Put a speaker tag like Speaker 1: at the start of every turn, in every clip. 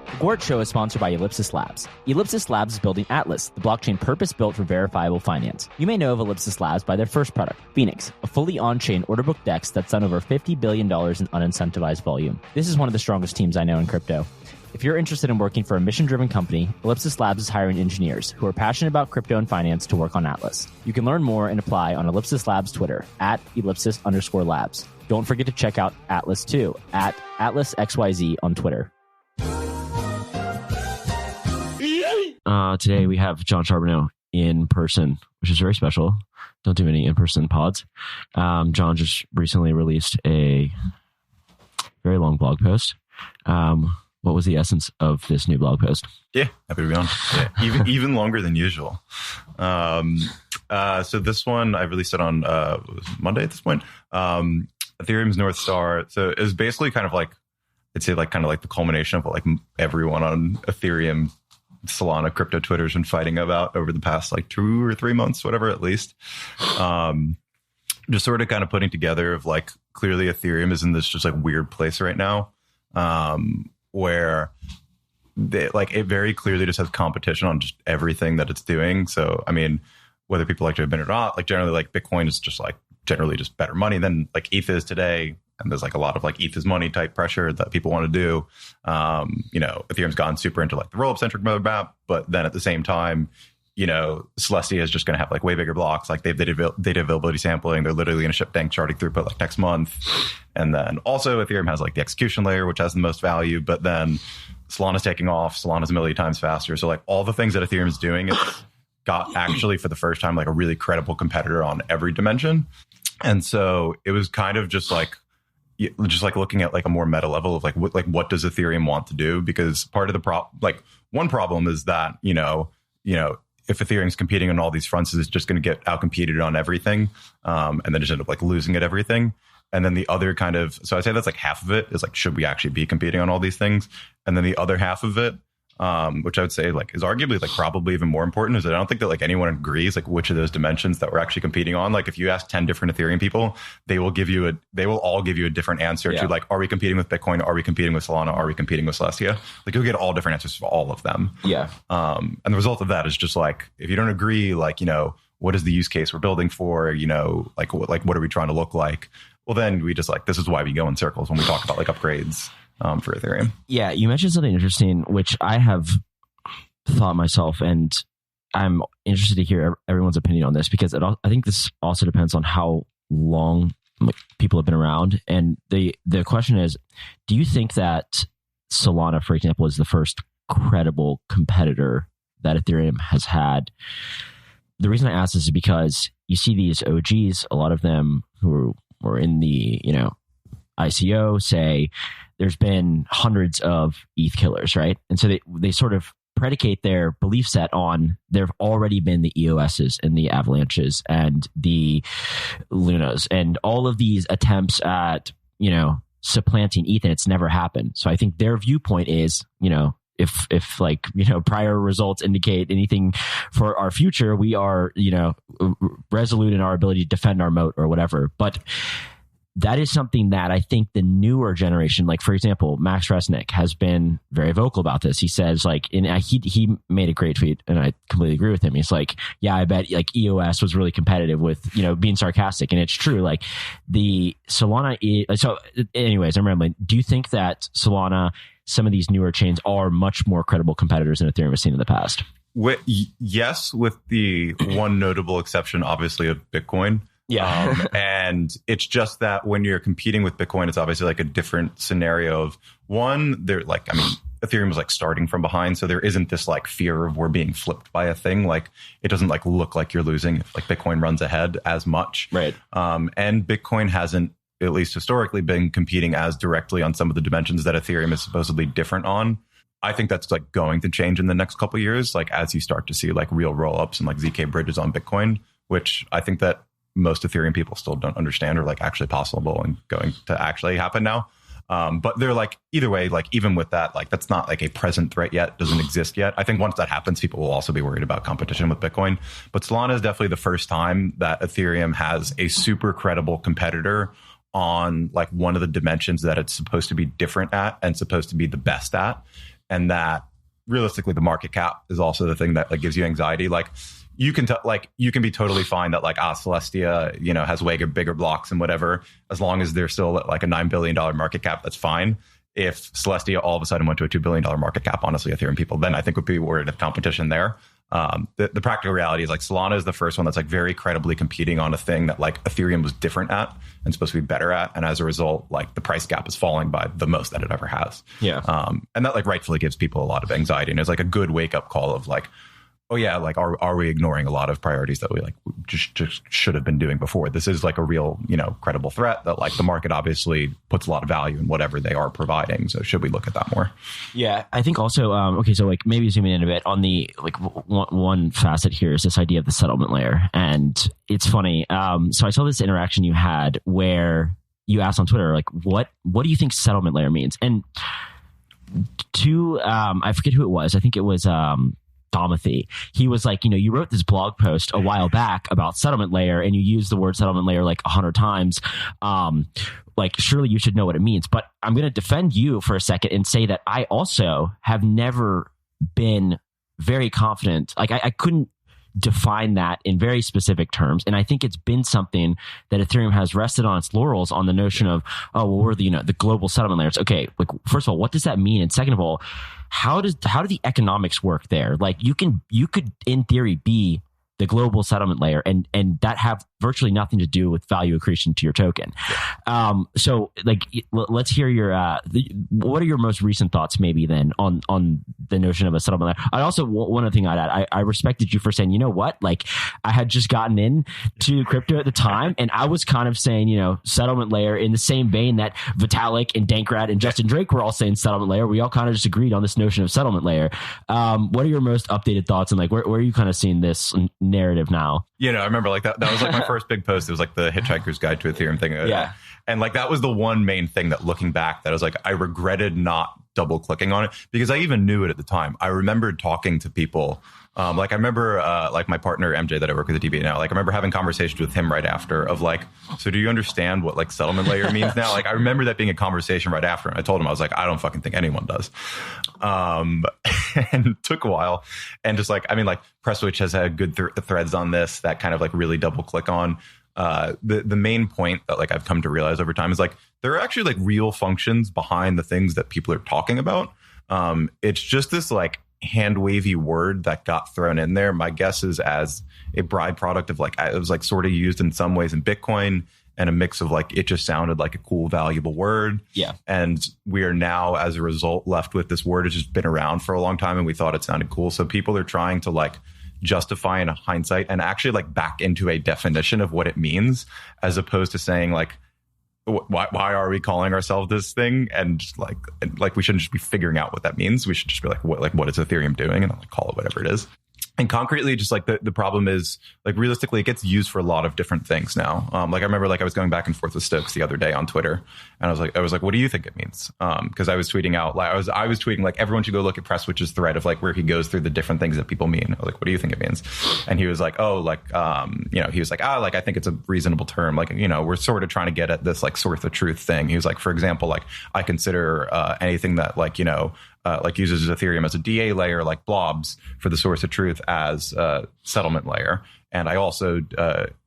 Speaker 1: The Gwart Show is sponsored by Ellipsis Labs. Ellipsis Labs is building Atlas, the blockchain purpose-built for verifiable finance. You may know of Ellipsis Labs by their first product, Phoenix, a fully on-chain order book DEX that's done over $50 billion in unincentivized volume. This is one of the strongest teams I know in crypto. If you're interested in working for a mission-driven company, Ellipsis Labs is hiring engineers who are passionate about crypto and finance to work on Atlas. You can learn more and apply on Ellipsis Labs Twitter, @ellipsis_labs. Don't forget to check out Atlas too, @AtlasXYZ on Twitter.
Speaker 2: Today we have Jon Charb in person, which is very special. Don't do any in-person pods. Jon just recently released a very long blog post. What was the essence of this new blog post?
Speaker 3: Yeah, happy to be on. Yeah, even longer than usual. So this one, I released it on Monday at this point. Ethereum's North Star. So it was basically kind of like, I'd say like kind of like the culmination of what like everyone on Ethereum, Solana, crypto Twitter's been fighting about over the past like 2 or 3 months, whatever, at least. Just sort of kind of putting together of like, clearly Ethereum is in this just like weird place right now. Where they, like, it very clearly just has competition on just everything that it's doing. So, I mean, whether people like to admit it or not, like generally like Bitcoin is just like generally just better money than like ETH is today. And there's like a lot of like ETH is money type pressure that people want to do. You know, Ethereum's gone super into like the rollup centric roadmap, but then at the same time, you know, Celestia is just going to have like way bigger blocks. Like they have data availability sampling. They're literally going to ship bank charting throughput like next month. And then also Ethereum has like the execution layer, which has the most value. But then Solana's taking off. Solana's a million times faster. So like all the things that Ethereum is doing, it's got actually for the first time like a really credible competitor on every dimension. And so it was kind of just like looking at like a more meta level of like what does Ethereum want to do? Because part of the one problem is that you know. If Ethereum's competing on all these fronts, it's just going to get outcompeted on everything, and then just end up like losing at everything. And then the other kind of, so I'd say that's like half of it is like, should we actually be competing on all these things? And then the other half of it, which I would say like is arguably like probably even more important, is that I don't think that like anyone agrees like which of those dimensions that we're actually competing on. Like if you ask 10 different Ethereum people, they will all give you a different answer to like, are we competing with Bitcoin? Are we competing with Solana? Are we competing with Celestia? Like you'll get all different answers for all of them.
Speaker 1: Yeah.
Speaker 3: And the result of that is just like, if you don't agree, like, you know, what is the use case we're building for, you know, like what are we trying to look like? Well, then we just like, this is why we go in circles when we talk about like upgrades. For Ethereum. Yeah,
Speaker 2: you mentioned something interesting, which I have thought myself, and I'm interested to hear everyone's opinion on this, because I think this also depends on how long people have been around. And the question is, do you think that Solana, for example, is the first credible competitor that Ethereum has had? The reason I ask this is because you see these OGs, a lot of them who were in the, you know, ICO say there's been hundreds of ETH killers, right? And so they sort of predicate their belief set on there have already been the EOSs and the Avalanches and the Lunas and all of these attempts at, you know, supplanting ETH, and it's never happened. So I think their viewpoint is, you know, if like, you know, prior results indicate anything for our future, we are, you know, resolute in our ability to defend our moat or whatever. But that is something that I think the newer generation, like for example, Max Resnick has been very vocal about this. He says like, he made a great tweet, and I completely agree with him. He's like, yeah, I bet like EOS was really competitive with, you know, being sarcastic. And it's true. Like the Solana, so anyways, I'm rambling. Do you think that Solana, some of these newer chains are much more credible competitors than Ethereum has seen in the past?
Speaker 3: Yes, with the one notable exception, obviously, of Bitcoin.
Speaker 2: Yeah.
Speaker 3: And it's just that when you're competing with Bitcoin, it's obviously like a different scenario of one, they're like, I mean, Ethereum is like starting from behind. So there isn't this like fear of we're being flipped by a thing. Like it doesn't like look like you're losing if like Bitcoin runs ahead as much.
Speaker 2: Right.
Speaker 3: And Bitcoin hasn't, at least historically, been competing as directly on some of the dimensions that Ethereum is supposedly different on. I think that's like going to change in the next couple of years, like as you start to see like real rollups and like ZK bridges on Bitcoin, which I think that most Ethereum people still don't understand are like actually possible and going to actually happen now. But they're like, either way, like even with that, like that's not like a present threat yet, doesn't exist yet. I think once that happens, people will also be worried about competition with Bitcoin. But Solana is definitely the first time that Ethereum has a super credible competitor on like one of the dimensions that it's supposed to be different at and supposed to be the best at. and that realistically the market cap is also the thing that like gives you anxiety. Like you can you can be totally fine that like Celestia, you know, has way bigger blocks and whatever, as long as they're still at like a $9 billion market cap, that's fine. If Celestia all of a sudden went to a $2 billion market cap, honestly, Ethereum people, then I think would be worried of competition there. The practical reality is like Solana is the first one that's like very credibly competing on a thing that like Ethereum was different at and supposed to be better at. And as a result, like the price gap is falling by the most that it ever has.
Speaker 2: Yeah.
Speaker 3: And that like rightfully gives people a lot of anxiety. And it's like a good wake up call of like, oh yeah, like are we ignoring a lot of priorities that we like just should have been doing before? This is like a real, you know, credible threat that like the market obviously puts a lot of value in whatever they are providing. So should we look at that more?
Speaker 2: Yeah, I think also, okay, so like maybe zooming in a bit on the like one facet here is this idea of the settlement layer. And it's funny. So I saw this interaction you had where you asked on Twitter, like, what do you think settlement layer means? And I forget who it was. I think it was, Domothy. He was like, you know, you wrote this blog post a while back about settlement layer and you used the word settlement layer like 100 times. Like, surely you should know what it means. But I'm going to defend you for a second and say that I also have never been very confident. Like, I couldn't define that in very specific terms. And I think it's been something that Ethereum has rested on its laurels on the notion of, oh, well, we're the, you know, the global settlement layers. Okay, like, first of all, what does that mean? And second of all, how do the economics work there? Like you could in theory be the global settlement layer and that have virtually nothing to do with value accretion to your token. So like, let's hear your, what are your most recent thoughts maybe then on the notion of a settlement layer? I also, one other thing I'd add, I respected you for saying, you know what, like I had just gotten into crypto at the time and I was kind of saying, you know, settlement layer in the same vein that Vitalik and Dankrad and Justin Drake were all saying settlement layer. We all kind of just agreed on this notion of settlement layer. What are your most updated thoughts and like, where are you kind of seeing this narrative now?
Speaker 3: You know, I remember like that was like my first big post. It was like the Hitchhiker's Guide to Ethereum thing.
Speaker 2: Yeah.
Speaker 3: And like that was the one main thing that looking back that I was like, I regretted not double clicking on it because I even knew it at the time. I remembered talking to people. Like I remember like my partner MJ that I work with at DBA now, like I remember having conversations with him right after of like, so do you understand what like settlement layer means now? Like I remember that being a conversation right after. And I told him, I was like, I don't fucking think anyone does. And it took a while. And just like, I mean, like Presswitch has had good threads on this that kind of like really double click on. The main point that like I've come to realize over time is like, there are actually like real functions behind the things that people are talking about. It's just this like hand wavy word that got thrown in there. My guess is as a byproduct of like, it was like sort of used in some ways in Bitcoin and a mix of like, it just sounded like a cool, valuable word.
Speaker 2: Yeah.
Speaker 3: And we are now, as a result, left with this word. It's just been around for a long time and we thought it sounded cool. So people are trying to like justify in hindsight and actually like back into a definition of what it means, as opposed to saying like, why are we calling ourselves this thing? And just like we shouldn't just be figuring out what that means. We should just be like, what is Ethereum doing? And like call it whatever it is. And concretely, just like the problem is like realistically, it gets used for a lot of different things now. Like I remember like I was going back and forth with Stokes the other day on Twitter, and I was like, what do you think it means? Because I was tweeting out, like I was tweeting like everyone should go look at Presswitch's thread of like where he goes through the different things that people mean. I was like, what do you think it means? And he was like, oh, like you know, he was like, like I think it's a reasonable term. Like, you know, we're sort of trying to get at this like source of truth thing. He was like, for example, like I consider anything that like, you know, like uses Ethereum as a DA layer, like blobs for the source of truth as a settlement layer. And I also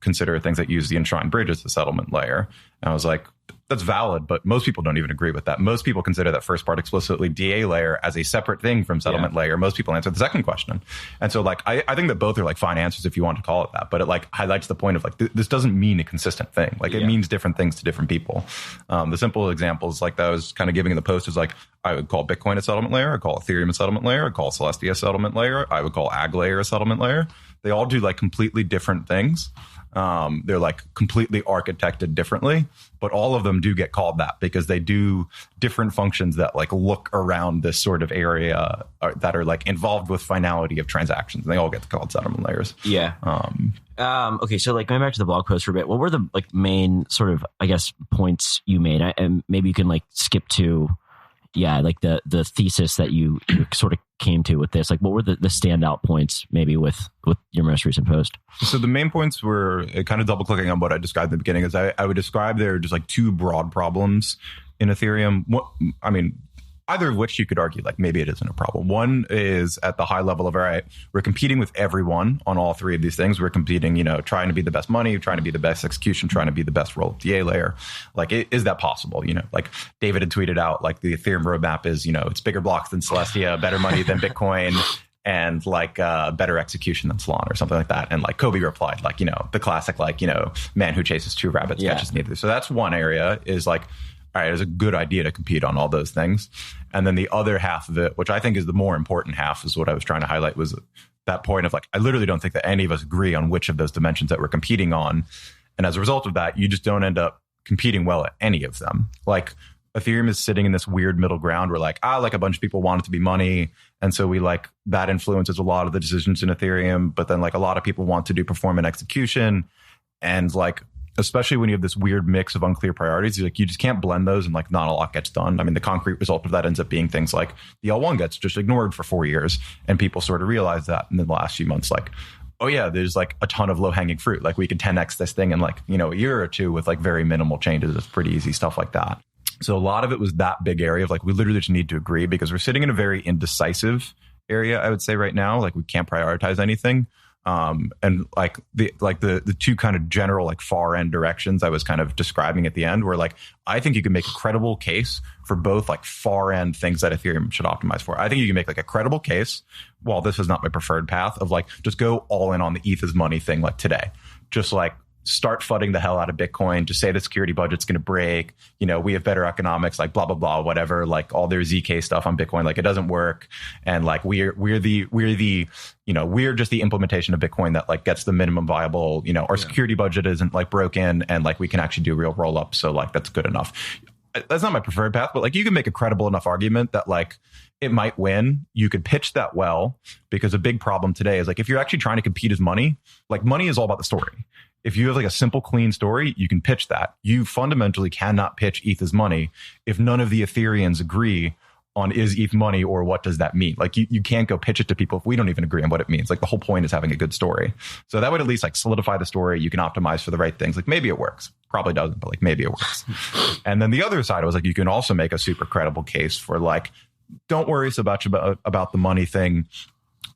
Speaker 3: consider things that use the enshrined bridge as a settlement layer. And I was like, that's valid, but most people don't even agree with that. Most people consider that first part explicitly DA layer as a separate thing from settlement layer. Most people answer the second question. And so like, I think that both are like fine answers if you want to call it that, but it like highlights the point of like, this doesn't mean a consistent thing. Like it means different things to different people. The simple examples like that I was kind of giving in the post is like, I would call Bitcoin a settlement layer. I call Ethereum a settlement layer. I call Celestia a settlement layer. I would call Ag layer a settlement layer. They all do like completely different things. They're like completely architected differently, but all of them do get called that because they do different functions that like look around this sort of area that are like involved with finality of transactions. And they all get called settlement layers.
Speaker 2: Yeah. Okay. So like going back to the blog post for a bit, what were the like main sort of, I guess, points you made? And maybe you can like skip to, like the thesis that you sort of came to with this. Like what were the standout points maybe with your most recent post?
Speaker 3: So the main points were kind of double clicking on what I described at the beginning is I would describe there just like two broad problems in Ethereum. either of which you could argue like maybe it isn't a problem. One is at the high level of, all right, we're competing with everyone on all three of these things. We're competing, trying to be the best money, trying to be the best execution, trying to be the best rollup DA layer. Like, is that possible? Like David had tweeted out, like the Ethereum roadmap is, it's bigger blocks than Celestia, better money than Bitcoin, and like better execution than Solana or something like that. And like Kobe replied, like, the classic, like, man who chases two rabbits catches neither. So that's one area is like, all right, it's a good idea to compete on all those things. And then the other half of it, which I think is the more important half, is what I was trying to highlight, was that point of like, I literally don't think that any of us agree on which of those dimensions that we're competing on. And as a result of that, you just don't end up competing well at any of them. Like Ethereum is sitting in this weird middle ground where like, like a bunch of people want it to be money. And so we like that influences a lot of the decisions in Ethereum. But then like a lot of people want to do performance execution. And like, especially when you have this weird mix of unclear priorities, like you just can't blend those and like not a lot gets done. I mean, the concrete result of that ends up being things like the L1 gets just ignored for 4 years. And people sort of realize that in the last few months, like, oh yeah, there's like a ton of low hanging fruit. Like we could 10x this thing in like, a year or two with like very minimal changes. It's pretty easy stuff like that. So a lot of it was that big area of like, we literally just need to agree because we're sitting in a very indecisive area, I would say right now. Like we can't prioritize anything. And like the two kind of general like far end directions I was kind of describing at the end were like, I think you can make a credible case for both like far end things that Ethereum should optimize for. I think you can make like a credible case, while this is not my preferred path, of like, just go all in on the ETH is money thing like today. Just like start fudding the hell out of Bitcoin, just say the security budget's going to break, we have better economics, like blah, blah, blah, whatever, like all their ZK stuff on Bitcoin, like it doesn't work. And like, we're just the implementation of Bitcoin that like gets the minimum viable, our security budget isn't like broken and like we can actually do real rollups. So like, that's good enough. That's not my preferred path, but like you can make a credible enough argument that like it might win. You could pitch that well, because a big problem today is like, if you're actually trying to compete as money, like money is all about the story. If you have like a simple, clean story, you can pitch that. You fundamentally cannot pitch ETH as money if none of the Ethereans agree on is ETH money or what does that mean. Like you can't go pitch it to people if we don't even agree on what it means. Like the whole point is having a good story. So that would at least like solidify the story. You can optimize for the right things. Like maybe it works. Probably doesn't, but like maybe it works. And then the other side was like, you can also make a super credible case for like, don't worry so much about the money thing.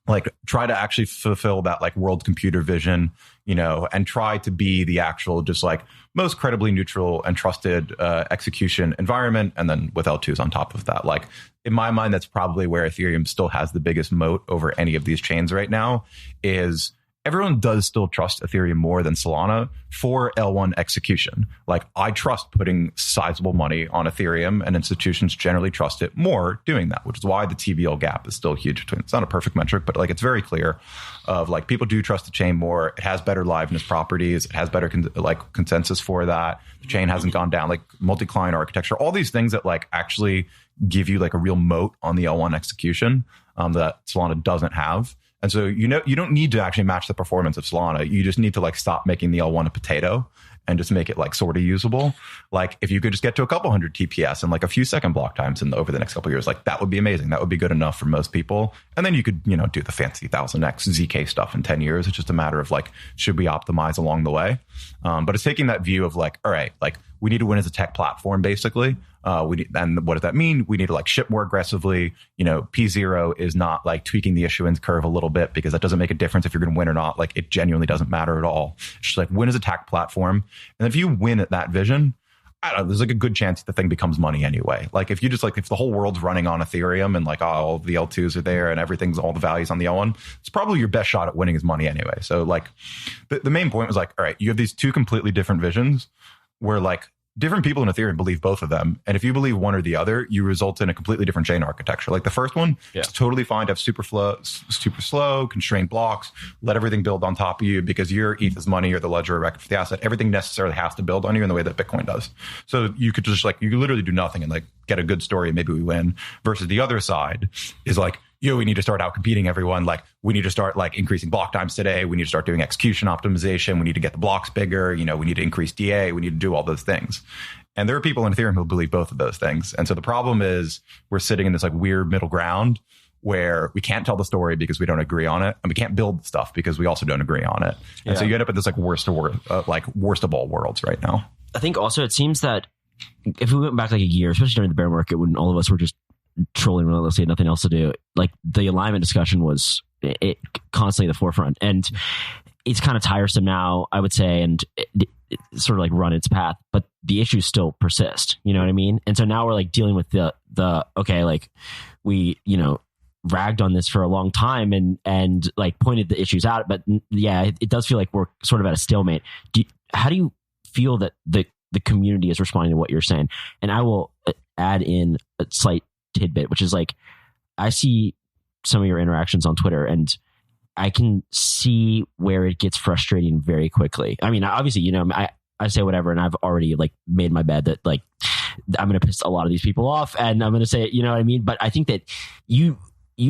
Speaker 3: Like try to actually fulfill that like world computer vision, and try to be the actual just like most credibly neutral and trusted execution environment. And then with L2s on top of that, like in my mind, that's probably where Ethereum still has the biggest moat over any of these chains right now. Is everyone does still trust Ethereum more than Solana for L1 execution. Like I trust putting sizable money on Ethereum, and institutions generally trust it more doing that, which is why the TVL gap is still huge between. It's not a perfect metric, but like it's very clear of like people do trust the chain more. It has better liveness properties. It has better consensus for that. The chain hasn't gone down, like multi-client architecture, all these things that like actually give you like a real moat on the L1 execution that Solana doesn't have. And so, you don't need to actually match the performance of Solana. You just need to like stop making the L1 a potato and just make it like sort of usable. Like if you could just get to a couple hundred TPS and like a few second block times over the next couple of years, like that would be amazing. That would be good enough for most people. And then you could, do the fancy 1000x ZK stuff in 10 years. It's just a matter of like, should we optimize along the way? But it's taking that view of like, all right, like we need to win as a tech platform, basically. And what does that mean? We need to like ship more aggressively. P0 is not like tweaking the issuance curve a little bit, because that doesn't make a difference if you're going to win or not. Like it genuinely doesn't matter at all. It's just like win as a tech platform. And if you win at that vision, I don't know, there's like a good chance the thing becomes money anyway. Like if you just like, if the whole world's running on Ethereum and like all the L2s are there and everything's all the values on the L1, it's probably your best shot at winning is money anyway. So like the main point was like, all right, you have these two completely different visions where like different people in Ethereum believe both of them. And if you believe one or the other, you result in a completely different chain architecture. Like the first one, it's totally fine to have super slow, constrained blocks, let everything build on top of you because your ETH is money or the ledger or record for the asset. Everything necessarily has to build on you in the way that Bitcoin does. So you could just like, you could literally do nothing and like get a good story and maybe we win. Versus the other side is like, we need to start out competing everyone. Like we need to start like increasing block times today. We need to start doing execution optimization. We need to get the blocks bigger. We need to increase DA. We need to do all those things. And there are people in Ethereum who believe both of those things. And so the problem is we're sitting in this like weird middle ground where we can't tell the story because we don't agree on it. And we can't build stuff because we also don't agree on it. And so you end up in this like worst of all worlds right now.
Speaker 2: I think also it seems that if we went back like a year, especially during the bear market when all of us were just trolling relentlessly and nothing else to do, like the alignment discussion was constantly at the forefront, and it's kind of tiresome now, I would say, and it sort of like run its path, but the issues still persist. You know what I mean? And so now we're like dealing with the okay, like we, ragged on this for a long time and like pointed the issues out, but yeah, it does feel like we're sort of at a stalemate. How do you feel that the community is responding to what you're saying? And I will add in a slight tidbit, which is like, I see some of your interactions on Twitter and I can see where it gets frustrating very quickly. I mean, obviously, I say whatever, and I've already like made my bed that like I'm going to piss a lot of these people off, and I'm going to say, you know what I mean? But I think that you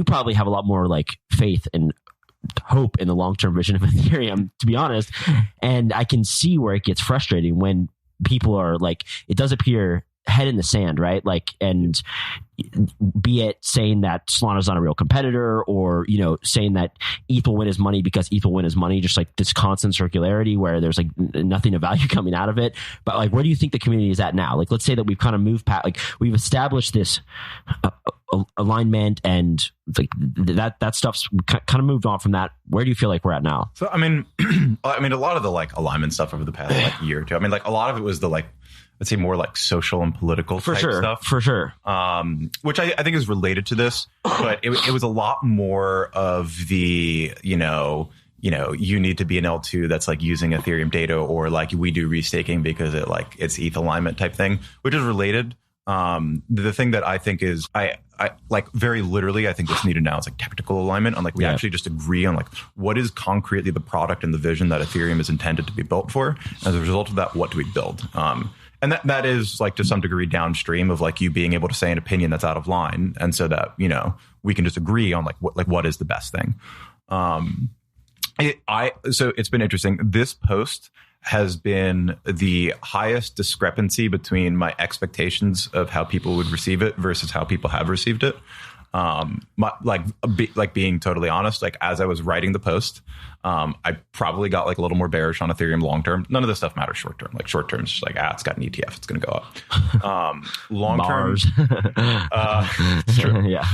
Speaker 2: probably have a lot more like faith and hope in the long-term vision of Ethereum, to be honest. And I can see where it gets frustrating when people are like, it does appear head in the sand, right? Like, and be it saying that Solana's not a real competitor, or, saying that ETH will win his money because ETH will win his money, just like this constant circularity where there's like nothing of value coming out of it. But like, where do you think the community is at now? Like, let's say that we've kind of moved past, like we've established this alignment and like that stuff's kind of moved on from that. Where do you feel like we're at now?
Speaker 3: So, I mean, a lot of the like alignment stuff over the past like year or two, I mean, like a lot of it was the like, let's say more like social and political type stuff. For sure. Which I think is related to this, but it was a lot more of the, you need to be an L2 that's like using Ethereum data, or like we do restaking because it's ETH alignment type thing, which is related. The thing that I think is I like very literally, I think what's needed now is like technical alignment on like we actually just agree on like what is concretely the product and the vision that Ethereum is intended to be built for. As a result of that, what do we build? And that is like to some degree downstream of like you being able to say an opinion that's out of line, and so that we can just agree on like what is the best thing. So it's been interesting. This post has been the highest discrepancy between my expectations of how people would receive it versus how people have received it. Being totally honest, like as I was writing the post, I probably got like a little more bearish on Ethereum long term. None of this stuff matters short term. Like short term is just like, it's got an ETF, it's going to go up. Long term, it's true. Yeah.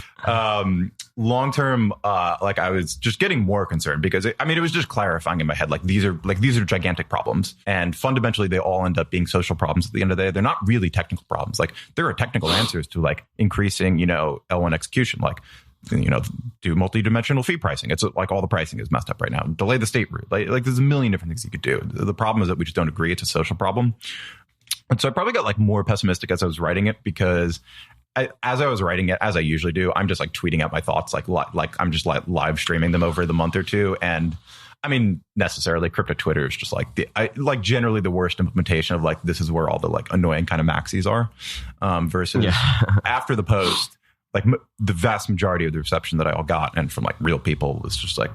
Speaker 3: Long term, like I was just getting more concerned because it was just clarifying in my head, like these are gigantic problems, and fundamentally they all end up being social problems at the end of the day. They're not really technical problems. Like there are technical answers to like increasing, L1 execution, like, do multi-dimensional fee pricing. It's like all the pricing is messed up right now. Delay the state root. Like there's a million different things you could do. The problem is that we just don't agree. It's a social problem. And so I probably got like more pessimistic as I was writing it, because as I was writing it, as I usually do, I'm just like tweeting out my thoughts, like I'm just like live streaming them over the month or two. And I mean, necessarily crypto Twitter is just like generally the worst implementation of like, this is where all the like annoying kind of maxis are, versus after the post, like the vast majority of the reception that I all got, and from like real people, was just like,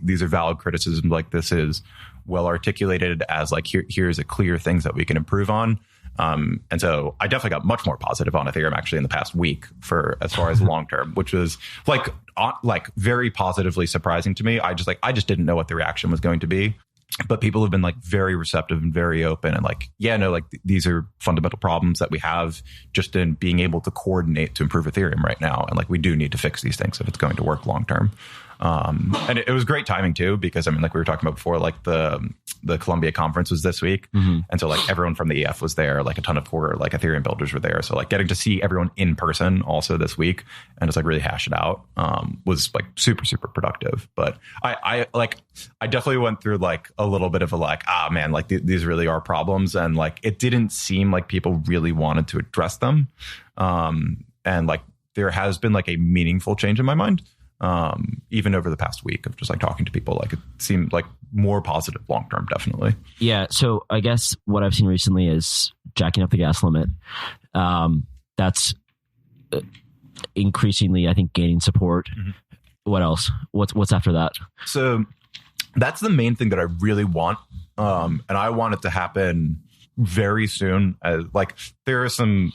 Speaker 3: these are valid criticisms. Like this is well articulated as like, here's a clear things that we can improve on. And so I definitely got much more positive on Ethereum actually in the past week for as far as long term, which was like very positively surprising to me. I just didn't know what the reaction was going to be. But people have been like very receptive and very open, and like, these are fundamental problems that we have just in being able to coordinate to improve Ethereum right now. And like, we do need to fix these things if it's going to work long term. And it was great timing too, because I mean, like we were talking about before, like the Columbia conference was this week. Mm-hmm. And so like everyone from the EF was there, like a ton of core like Ethereum builders were there. So like getting to see everyone in person also this week and just like really hash it out, was like super, super productive. But I definitely went through like a little bit of a like, man, like these really are problems. And like, it didn't seem like people really wanted to address them. And like, there has been like a meaningful change in my mind. Even over the past week of just like talking to people, like it seemed like more positive long term, definitely. Yeah.
Speaker 2: So I guess what I've seen recently is jacking up the gas limit. That's increasingly, I think, gaining support. Mm-hmm. What else? What's after that?
Speaker 3: So that's the main thing that I really want. And I want it to happen very soon. Like there are some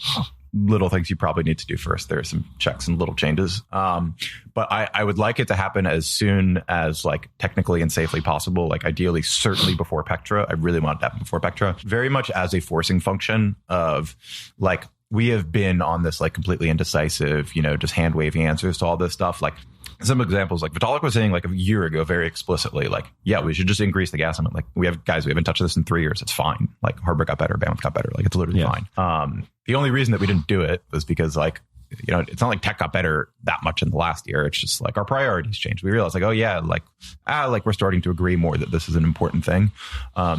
Speaker 3: little things you probably need to do first. There are some checks and little changes. But I would like it to happen as soon as like technically and safely possible. Like ideally, certainly before Pectra. I really want it to happen before Pectra. Very much as a forcing function of like, we have been on this like completely indecisive, just hand waving answers to all this stuff. Like some examples, like Vitalik was saying like a year ago, very explicitly, like, yeah, we should just increase the gas limit. Like we haven't touched this in 3 years. It's fine. Like Harbor got better, Bamf got better. Like it's literally fine. The only reason that we didn't do it was because like, it's not like tech got better that much in the last year. It's just like our priorities changed. We realized like, oh yeah, like we're starting to agree more that this is an important thing.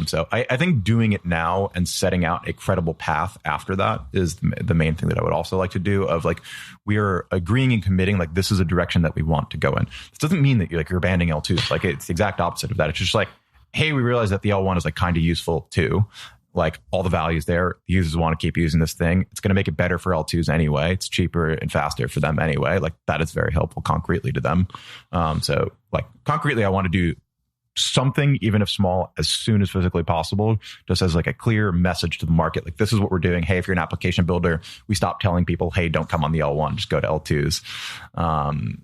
Speaker 3: So I think doing it now and setting out a credible path after that is the main thing that I would also like to do, of like, we are agreeing and committing, like this is a direction that we want to go in. This doesn't mean that you're abandoning L2s. Like it's the exact opposite of that. It's just like, hey, we realize that the L1 is like kind of useful too. Like all the values there, the users want to keep using this thing. It's going to make it better for L2s anyway. It's cheaper and faster for them anyway. Like that is very helpful concretely to them. So like concretely, I want to do something, even if small, as soon as physically possible, just as like a clear message to the market. Like this is what we're doing. Hey, if you're an application builder, we stop telling people, hey, don't come on the L1, just go to L2s.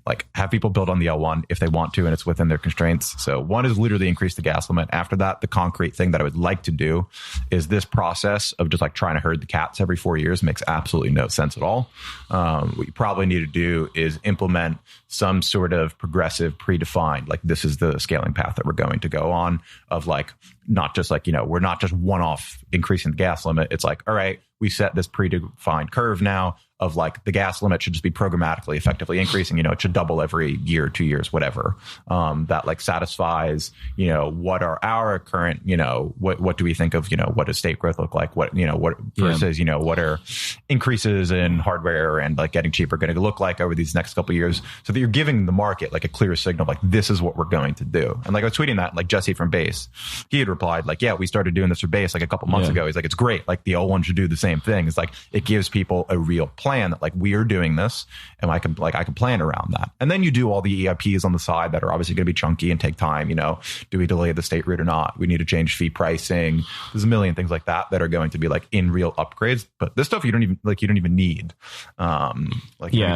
Speaker 3: Like have people build on the L1 if they want to, and it's within their constraints. So one is literally increase the gas limit. After that, the concrete thing that I would like to do is this process of just like trying to herd the cats every 4 years makes absolutely no sense at all. What you probably need to do is implement some sort of progressive predefined, like this is the scaling path that we're going to go on, of like, not just like, we're not just one-off increasing the gas limit. It's like, all right, we set this predefined curve now of like the gas limit should just be programmatically effectively increasing. It should double every year, 2 years, whatever. That like satisfies, what are our current, what do we think of, what does state growth look like? What versus, what are increases in hardware and like getting cheaper going to look like over these next couple of years, so that you're giving the market like a clear signal, like this is what we're going to do. And like I was tweeting that, like Jesse from Base, he had replied like, yeah, we started doing this for Base like a couple months ago. He's like, it's great. Like the L1 should do the same thing. It's like, it gives people a real plan that like we are doing this, and I can plan around that. And then you do all the EIPs on the side that are obviously going to be chunky and take time. Do we delay the state route or not? We need to change fee pricing. There's a million things like that that are going to be like in real upgrades. But this stuff you don't even need. You don't even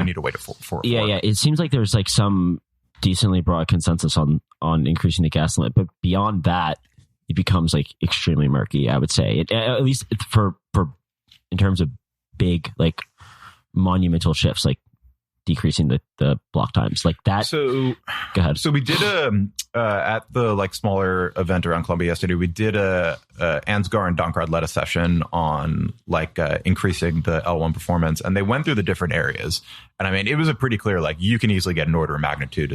Speaker 3: need to wait for.
Speaker 2: Yeah. It seems like there's like some decently broad consensus on increasing the gas limit, but beyond that, it becomes like extremely murky. I would say, at least for in terms of big like monumental shifts, like decreasing the block times like that.
Speaker 3: So
Speaker 2: go ahead.
Speaker 3: So we did at the like smaller event around Columbia yesterday, we did Ansgar and Donkrad led a session on like increasing the L1 performance, and they went through the different areas. And I mean, it was a pretty clear, like you can easily get an order of magnitude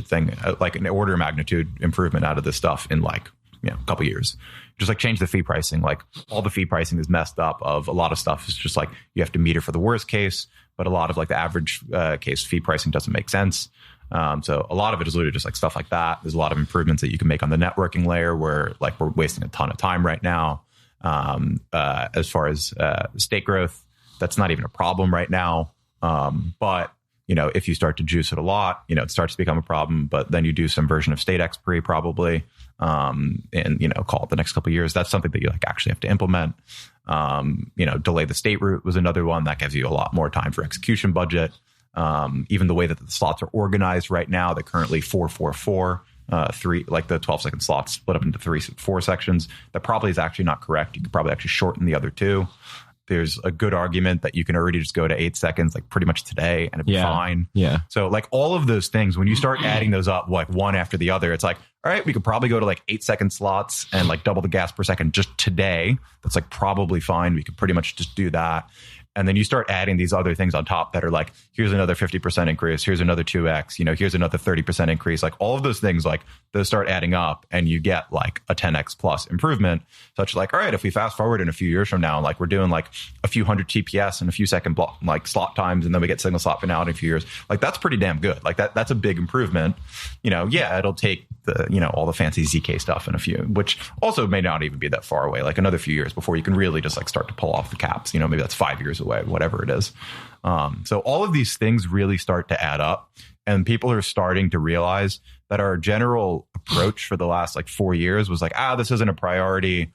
Speaker 3: improvement out of this stuff in like, a couple of years. Just like change the fee pricing. Like all the fee pricing is messed up. Of a lot of stuff is just like you have to meter for the worst case, but a lot of like the average case fee pricing doesn't make sense. So a lot of it is literally just like stuff like that. There's a lot of improvements that you can make on the networking layer where like we're wasting a ton of time right now. As far as state growth, that's not even a problem right now. But if you start to juice it a lot, it starts to become a problem. But then you do some version of state expiry probably, and call it the next couple of years. That's something that you like actually have to implement. Delay the state route was another one that gives you a lot more time for execution budget. Even the way that the slots are organized right now, they're currently 4-4-4. 3, like the 12-second slots split up into 3-4 sections. That probably is actually not correct. You could probably actually shorten the other two. There's a good argument that you can already just go to 8 seconds, like pretty much today, and it'd be fine. Yeah. So like all of those things, when you start adding those up, like one after the other, it's like, all right, we could probably go to like 8-second slots and like double the gas per second just today. That's like probably fine. We could pretty much just do that. And then you start adding these other things on top that are like, here's another 50% increase. Here's another 2x, here's another 30% increase. Like all of those things, like those start adding up and you get like a 10x plus improvement. Such like, all right, if we fast forward in a few years from now, like we're doing like a few hundred TPS and a few second block, like slot times, and then we get single slot finality in a few years. Like that's pretty damn good. Like that's a big improvement. It'll take the, all the fancy ZK stuff in a few, which also may not even be that far away, like another few years before you can really just like start to pull off the caps. Maybe that's 5 years away, whatever it is. So all of these things really start to add up, and people are starting to realize that our general approach for the last like 4 years was like, this isn't a priority.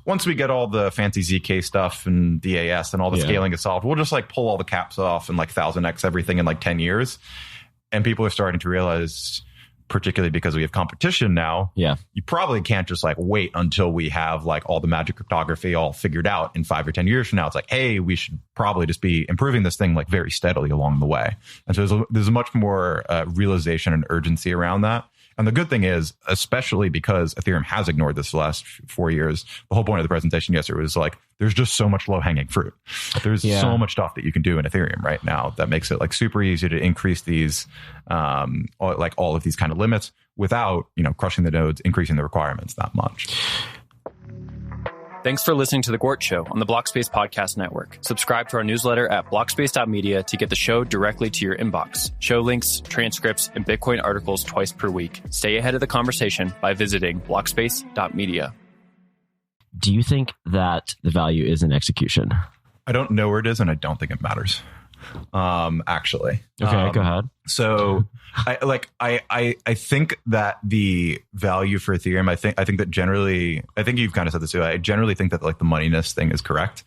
Speaker 3: Once we get all the fancy ZK stuff and DAS and all the scaling is solved, we'll just like pull all the caps off and like 1000x everything in like 10 years. And people are starting to realize particularly because we have competition now, you probably can't just like wait until we have like all the magic cryptography all figured out in 5 or 10 years from now. It's like, hey, we should probably just be improving this thing like very steadily along the way. And so there's a much more realization and urgency around that. And the good thing is, especially because Ethereum has ignored this the last 4 years, the whole point of the presentation yesterday was like, there's just so much low hanging fruit. There's so much stuff that you can do in Ethereum right now that makes it like super easy to increase these, like all of these kind of limits without, crushing the nodes, increasing the requirements that much.
Speaker 4: Thanks for listening to The Gwart Show on the Blockspace Podcast Network. Subscribe to our newsletter at blockspace.media to get the show directly to your inbox. Show links, transcripts, and Bitcoin articles twice per week. Stay ahead of the conversation by visiting blockspace.media.
Speaker 2: Do you think that the value is in execution?
Speaker 3: I don't know where it is, and I don't think it matters. Actually.
Speaker 2: Okay, go ahead.
Speaker 3: So I think that the value for Ethereum, I think that generally, I think you've kind of said this too. I generally think that like the moneyness thing is correct.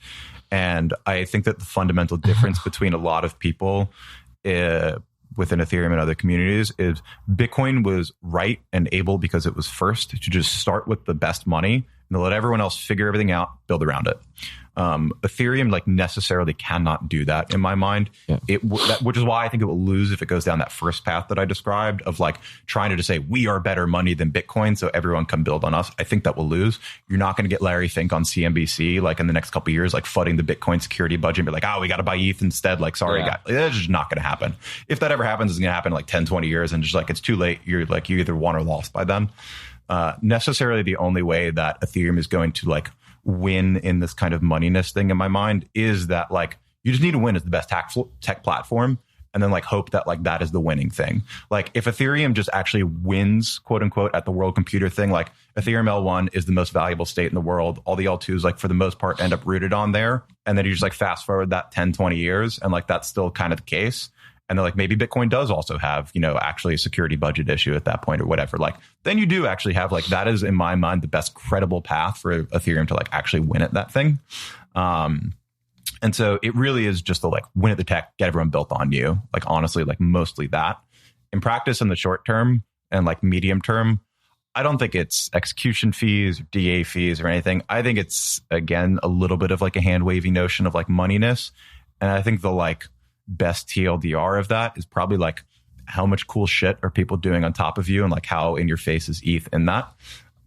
Speaker 3: And I think that the fundamental difference between a lot of people within Ethereum and other communities is Bitcoin was right and able because it was first to just start with the best money and let everyone else figure everything out, build around it. Ethereum like necessarily cannot do that in my mind. Which is why I think it will lose if it goes down that first path that I described of like trying to just say we are better money than Bitcoin, so everyone can build on us. I think that will lose. You're not going to get Larry Fink on CNBC like in the next couple of years, like flooding the Bitcoin security budget and be like, oh, we got to buy ETH instead. Like, sorry, guys, that's just not going to happen. If that ever happens, it's going to happen in like 10, 20 years, and just like it's too late. You're like you either won or lost by then. Necessarily the only way that Ethereum is going to like win in this kind of moneyness thing in my mind is that like you just need to win as the best tech platform and then like hope that like that is the winning thing. Like if Ethereum just actually wins, quote unquote, at the world computer thing, like Ethereum L1 is the most valuable state in the world. All the L2s like for the most part end up rooted on there. And then you just like fast forward that 10, 20 years and like that's still kind of the case. And then like maybe Bitcoin does also have, actually a security budget issue at that point or whatever. Like then you do actually have like that is in my mind the best credible path for Ethereum to like actually win at that thing. And so it really is just to like win at the tech, get everyone built on you. Like honestly, like mostly that. In practice in the short term and like medium term, I don't think it's execution fees or DA fees or anything. I think it's again a little bit of like a hand wavy notion of like moneyness. And I think the like best TLDR of that is probably like how much cool shit are people doing on top of you and like how in your face is ETH in that.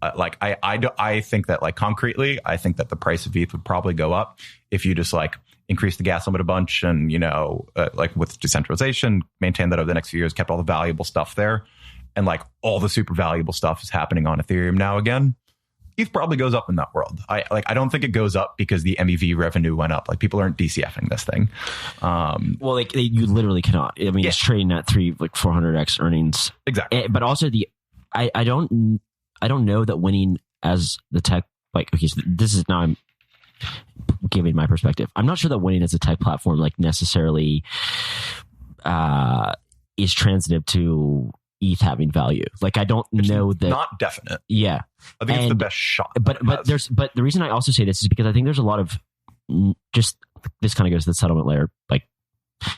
Speaker 3: I think that like concretely, I think that the price of ETH would probably go up if you just like increase the gas limit a bunch and, like with decentralization, maintain that over the next few years, kept all the valuable stuff there. And like all the super valuable stuff is happening on Ethereum now again. ETH probably goes up in that world. I don't think it goes up because the MEV revenue went up. Like people aren't DCFing this thing.
Speaker 2: Well, like you literally cannot. I mean, it's trading at 400x earnings.
Speaker 3: Exactly.
Speaker 2: But also I don't know that winning as the tech, like, okay, so this is now I'm giving my perspective. I'm not sure that winning as a tech platform like necessarily is transitive to ETH having value. Like I don't know that.
Speaker 3: Not definite.
Speaker 2: Yeah.
Speaker 3: I think it's the best shot.
Speaker 2: But the reason I also say this is because I think there's a lot of just this kind of goes to the settlement layer, like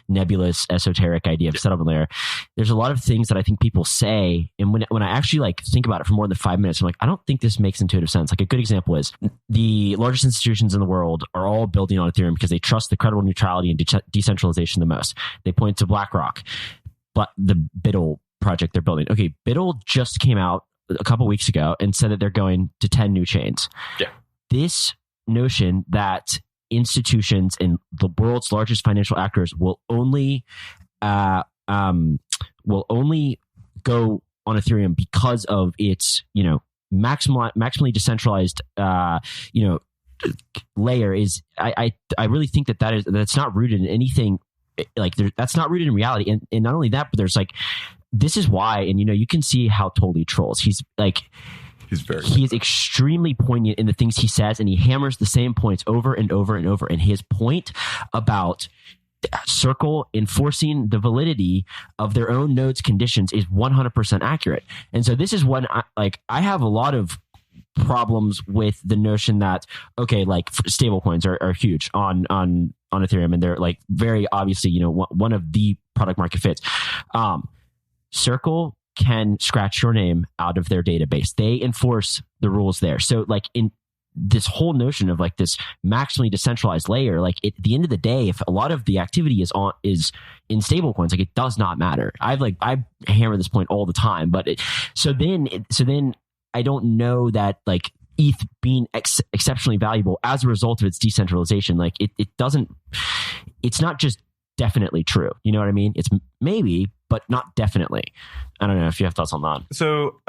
Speaker 2: nebulous, esoteric idea of settlement layer. There's a lot of things that I think people say, and when I actually like think about it for more than 5 minutes, I'm like, I don't think this makes intuitive sense. Like a good example is the largest institutions in the world are all building on Ethereum because they trust the credible neutrality and decentralization the most. They point to BlackRock, but the Biddle project they're building. Okay, Biddle just came out a couple weeks ago and said that they're going to 10 new chains.
Speaker 3: Yeah.
Speaker 2: This notion that institutions and the world's largest financial actors will only go on Ethereum because of its, maximally decentralized, layer is, I really think that's not rooted in anything. Like that's not rooted in reality. And not only that, but there's like, this is why, and you can see how Tolly trolls. He's is extremely poignant in the things he says, and he hammers the same points over and over and over. And his point about Circle enforcing the validity of their own nodes conditions is 100% accurate. And so this is when I have a lot of problems with the notion that, okay, like stable coins are huge on Ethereum, and they're like very obviously, one of the product market fits. Circle can scratch your name out of their database. They enforce the rules there. So like in this whole notion of like this maximally decentralized layer, like at the end of the day, if a lot of the activity is in stablecoins, like it does not matter. I hammer this point all the time, but so then I don't know that like ETH being exceptionally valuable as a result of its decentralization, like it's not just definitely true. You know what I mean? It's maybe, but not definitely. I don't know if you have thoughts on that.
Speaker 3: So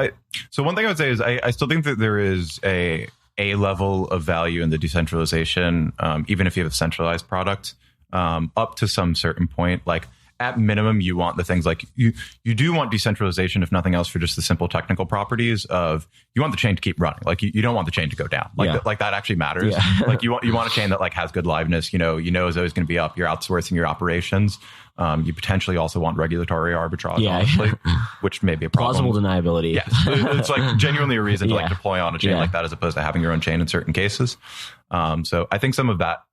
Speaker 3: one thing I would say is I still think that there is a level of value in the decentralization, even if you have a centralized product, up to some certain point. Like at minimum, you want the things like you do want decentralization, if nothing else, for just the simple technical properties of you want the chain to keep running. Like you don't want the chain to go down. Like that actually matters. Yeah. Like you want a chain that like has good liveness. You know is always going to be up. You're outsourcing your operations. You potentially also want regulatory arbitrage, honestly, which may be a problem.
Speaker 2: Plausible deniability.
Speaker 3: Yes. It's like genuinely a reason to like deploy on a chain like that as opposed to having your own chain in certain cases. So I think some of that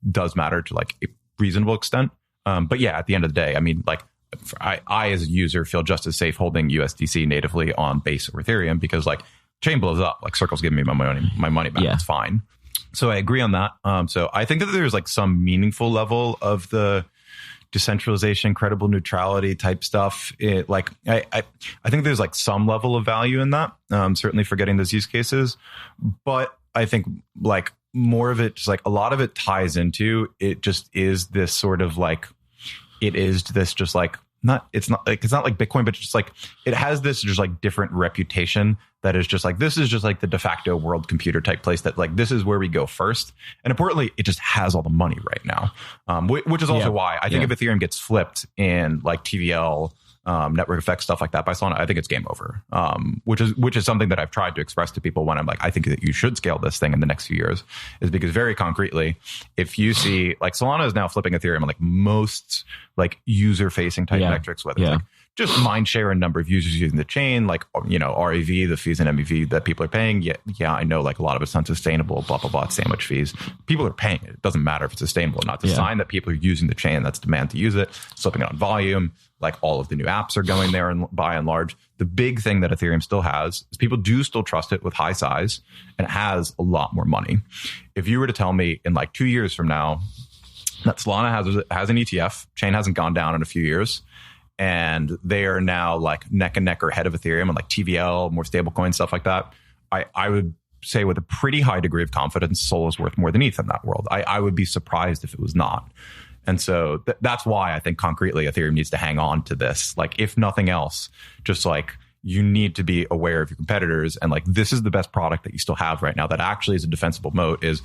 Speaker 3: does matter to like a reasonable extent. But yeah, at the end of the day, I mean, like I as a user feel just as safe holding USDC natively on Base or Ethereum because like chain blows up, like Circle's giving me my money back. It's fine. So I agree on that. So I think that there's like some meaningful level of the decentralization, credible neutrality type stuff. I think there's like some level of value in that, certainly for getting those use cases. But I think like more of it, just like a lot of it ties into it just is this sort of like, it is this just like, it's not like Bitcoin, but just like it has this just like different reputation that is just like, this is just like the de facto world computer type place that like, this is where we go first. And importantly, it just has all the money right now, which is also why I think if Ethereum gets flipped in like TVL, network effects, stuff like that by Solana, I think it's game over. Which is something that I've tried to express to people when I'm like, I think that you should scale this thing in the next few years, is because very concretely, if you see like Solana is now flipping Ethereum on like most like user facing type metrics, whether it's like just mind share and number of users using the chain, like, you know, REV, the fees and MEV that people are paying. Yeah, I know like a lot of it's unsustainable, blah, blah, blah, sandwich fees. People are paying it. It doesn't matter if it's sustainable or not. It's a sign that people are using the chain. That's demand to use it, slipping it on volume. Like all of the new apps are going there, and by and large, the big thing that Ethereum still has is people do still trust it with high size, and it has a lot more money. If you were to tell me in like 2 years from now that Solana has an ETF, chain hasn't gone down in a few years, and they are now like neck and neck or ahead of Ethereum and like TVL, more stablecoin, stuff like that, I would say with a pretty high degree of confidence, Sol is worth more than ETH in that world. I would be surprised if it was not. And so that's why I think concretely Ethereum needs to hang on to this. Like, if nothing else, just like you need to be aware of your competitors. And like, this is the best product that you still have right now that actually is a defensible moat. Is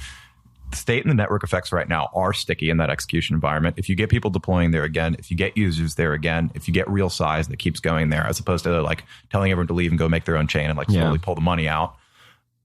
Speaker 3: the state and the network effects right now are sticky in that execution environment. If you get people deploying there again, if you get users there again, if you get real size that keeps going there, as opposed to like telling everyone to leave and go make their own chain and like slowly pull the money out,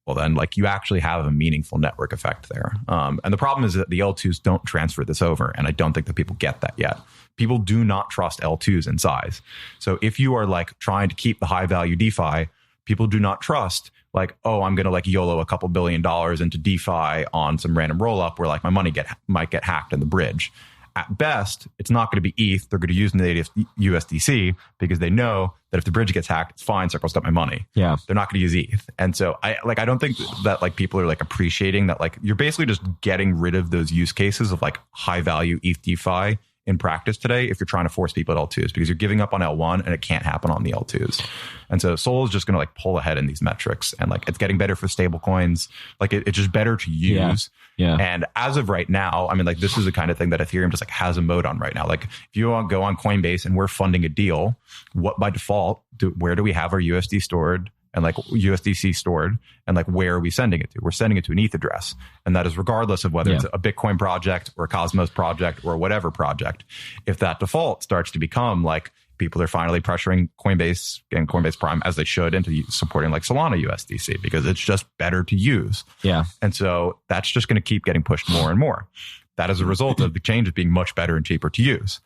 Speaker 3: well, then like you actually have a meaningful network effect there. And the problem is that the L2s don't transfer this over. And I don't think that people get that yet. People do not trust L2s in size. So if you are like trying to keep the high value DeFi, people do not trust like, oh, I'm going to like YOLO a couple $1 billion into DeFi on some random roll up where like my money might get hacked in the bridge. At best, it's not going to be ETH. They're going to use native USDC because they know that if the bridge gets hacked, it's fine. Circle's got my money. Yeah, they're not going to use ETH. And so I don't think that like people are like appreciating that like you're basically just getting rid of those use cases of like high value ETH DeFi in practice today if you're trying to force people at L2s, because you're giving up on L1 and it can't happen on the L2s. And so Sol is just going to like pull ahead in these metrics, and like it's getting better for stable coins. Like it's just better to use. Yeah. And as of right now, I mean, like this is the kind of thing that Ethereum just like has a mode on right now. Like if you want to go on Coinbase and we're funding a deal, what by default, where do we have our USD stored? And like USDC stored, and like where are we sending it to? We're sending it to an ETH address, and that is regardless of whether it's a Bitcoin project or a Cosmos project or whatever project. If that default starts to become like people are finally pressuring Coinbase and Coinbase Prime, as they should, into supporting like Solana USDC because it's just better to use. Yeah, and so that's just going to keep getting pushed more and more. That is a result of the changes being much better and cheaper to use.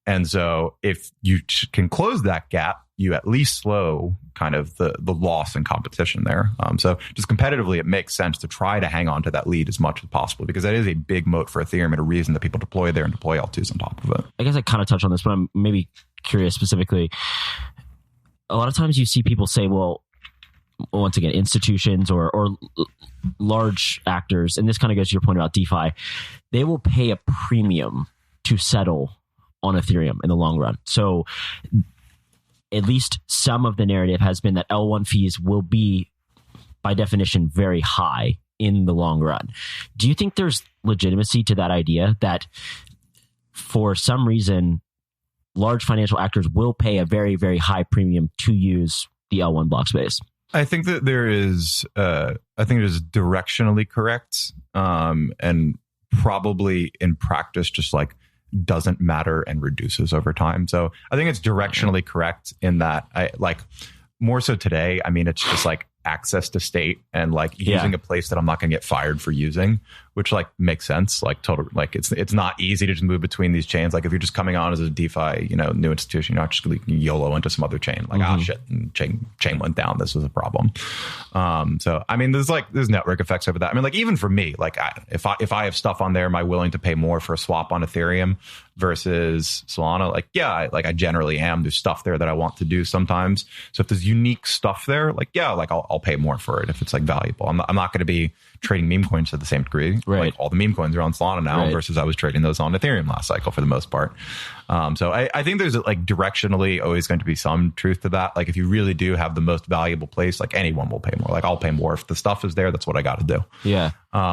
Speaker 3: And so if you can close that gap, you at least slow kind of the loss in competition there. So just competitively, it makes sense to try to hang on to that lead as much as possible, because that is a big moat for Ethereum and a reason that people deploy there and deploy L2s on top of it.
Speaker 2: I guess I kind of touched on this, but I'm maybe curious specifically. a lot of times you see people say, well, once again, institutions or large actors, and this kind of goes to your point about DeFi, they will pay a premium to settle on Ethereum in the long run. So at least some of the narrative has been that L1 fees will be, by definition, very high in the long run. Do you think there's legitimacy to that idea that for some reason, large financial actors will pay a very, very high premium to use the L1 block space?
Speaker 3: I think that there is, I think it is directionally correct, and probably in practice just like doesn't matter and reduces over time. So I think it's directionally correct in that I like more so today. I mean, it's just like access to state and like using a place that I'm not going to get fired for using, which like makes sense. Like totally, like it's not easy to just move between these chains. Like if you're just coming on as a DeFi, new institution, you're not just going to YOLO into some other chain. Like, oh shit, and chain went down. This was a problem. So I mean, there's network effects over that. I mean, like even for me, like if I have stuff on there, am I willing to pay more for a swap on Ethereum versus Solana? Like, yeah, I generally am. There's stuff there that I want to do sometimes. So if there's unique stuff there, like, yeah, like I'll pay more for it if it's like valuable. I'm not going to be trading meme coins to the same degree.
Speaker 2: Right.
Speaker 3: Like all the meme coins are on Solana now versus I was trading those on Ethereum last cycle for the most part. So I think there's like directionally always going to be some truth to that. Like if you really do have the most valuable place, like anyone will pay more. Like I'll pay more if the stuff is there. That's what I got to do.
Speaker 2: Yeah.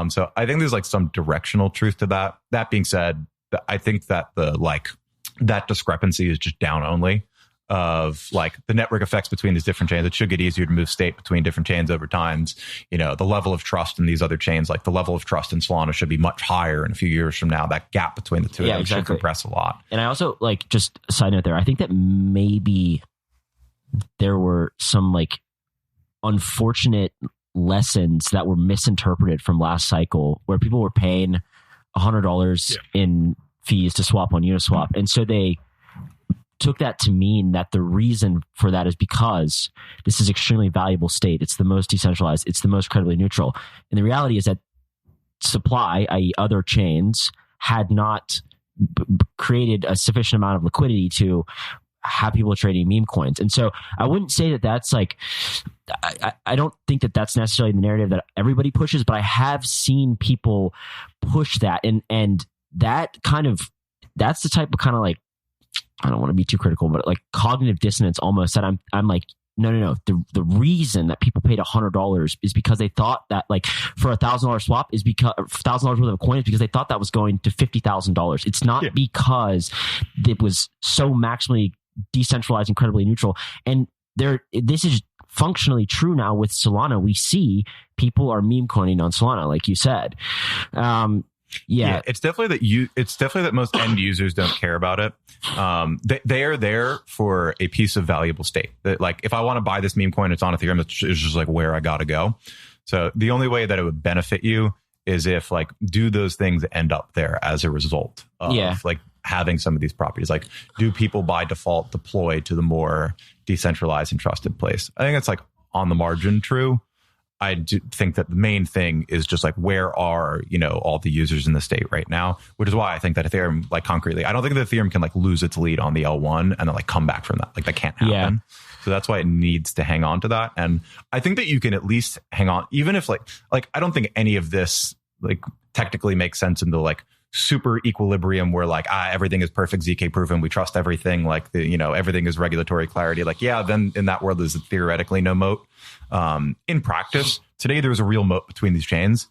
Speaker 3: So I think there's like some directional truth to that. That being said, I think that that discrepancy is just down only of like the network effects between these different chains. It should get easier to move state between different chains over time. The level of trust in these other chains, like the level of trust in Solana should be much higher in a few years from now. That gap between the two of them should compress a lot.
Speaker 2: And I also like, just a side note there, I think that maybe there were some like unfortunate lessons that were misinterpreted from last cycle where people were paying $100 in fees to swap on Uniswap. And so they took that to mean that the reason for that is because this is extremely valuable state. It's the most decentralized. It's the most credibly neutral. And the reality is that supply, i.e. other chains, had not created a sufficient amount of liquidity to have people trading meme coins. And so I wouldn't say that that's like, I don't think that that's necessarily the narrative that everybody pushes, but I have seen people push that. And that kind of, that's the type of kind of like, I don't want to be too critical, but like cognitive dissonance almost that I'm like, no. The reason that people paid $100 is because they thought that like for $1,000 swap is because $1,000 worth of coin is because they thought that was going to $50,000. It's not because it was so maximally decentralized, incredibly neutral. And this is functionally true now with Solana. We see people are meme coining on Solana, like you said. Yeah,
Speaker 3: it's definitely that most end users don't care about it. They are there for a piece of valuable state. That like if I want to buy this meme coin, it's on Ethereum. It's just like where I gotta go. So the only way that it would benefit you is if like do those things end up there as a result of like having some of these properties. Like do people by default deploy to the more decentralized and trusted place? I think it's like on the margin true. I do think that the main thing is just like where are all the users in the state right now, which is why I think that Ethereum, like concretely, I don't think that Ethereum can like lose its lead on the L1 and then like come back from that. Like that can't happen. Yeah. So that's why it needs to hang on to that. And I think that you can at least hang on, even if like I don't think any of this like technically makes sense in the like super equilibrium where like everything is perfect ZK proof and we trust everything, like everything is regulatory clarity. Like then in that world there's theoretically no moat. In practice today there's a real moat between these chains,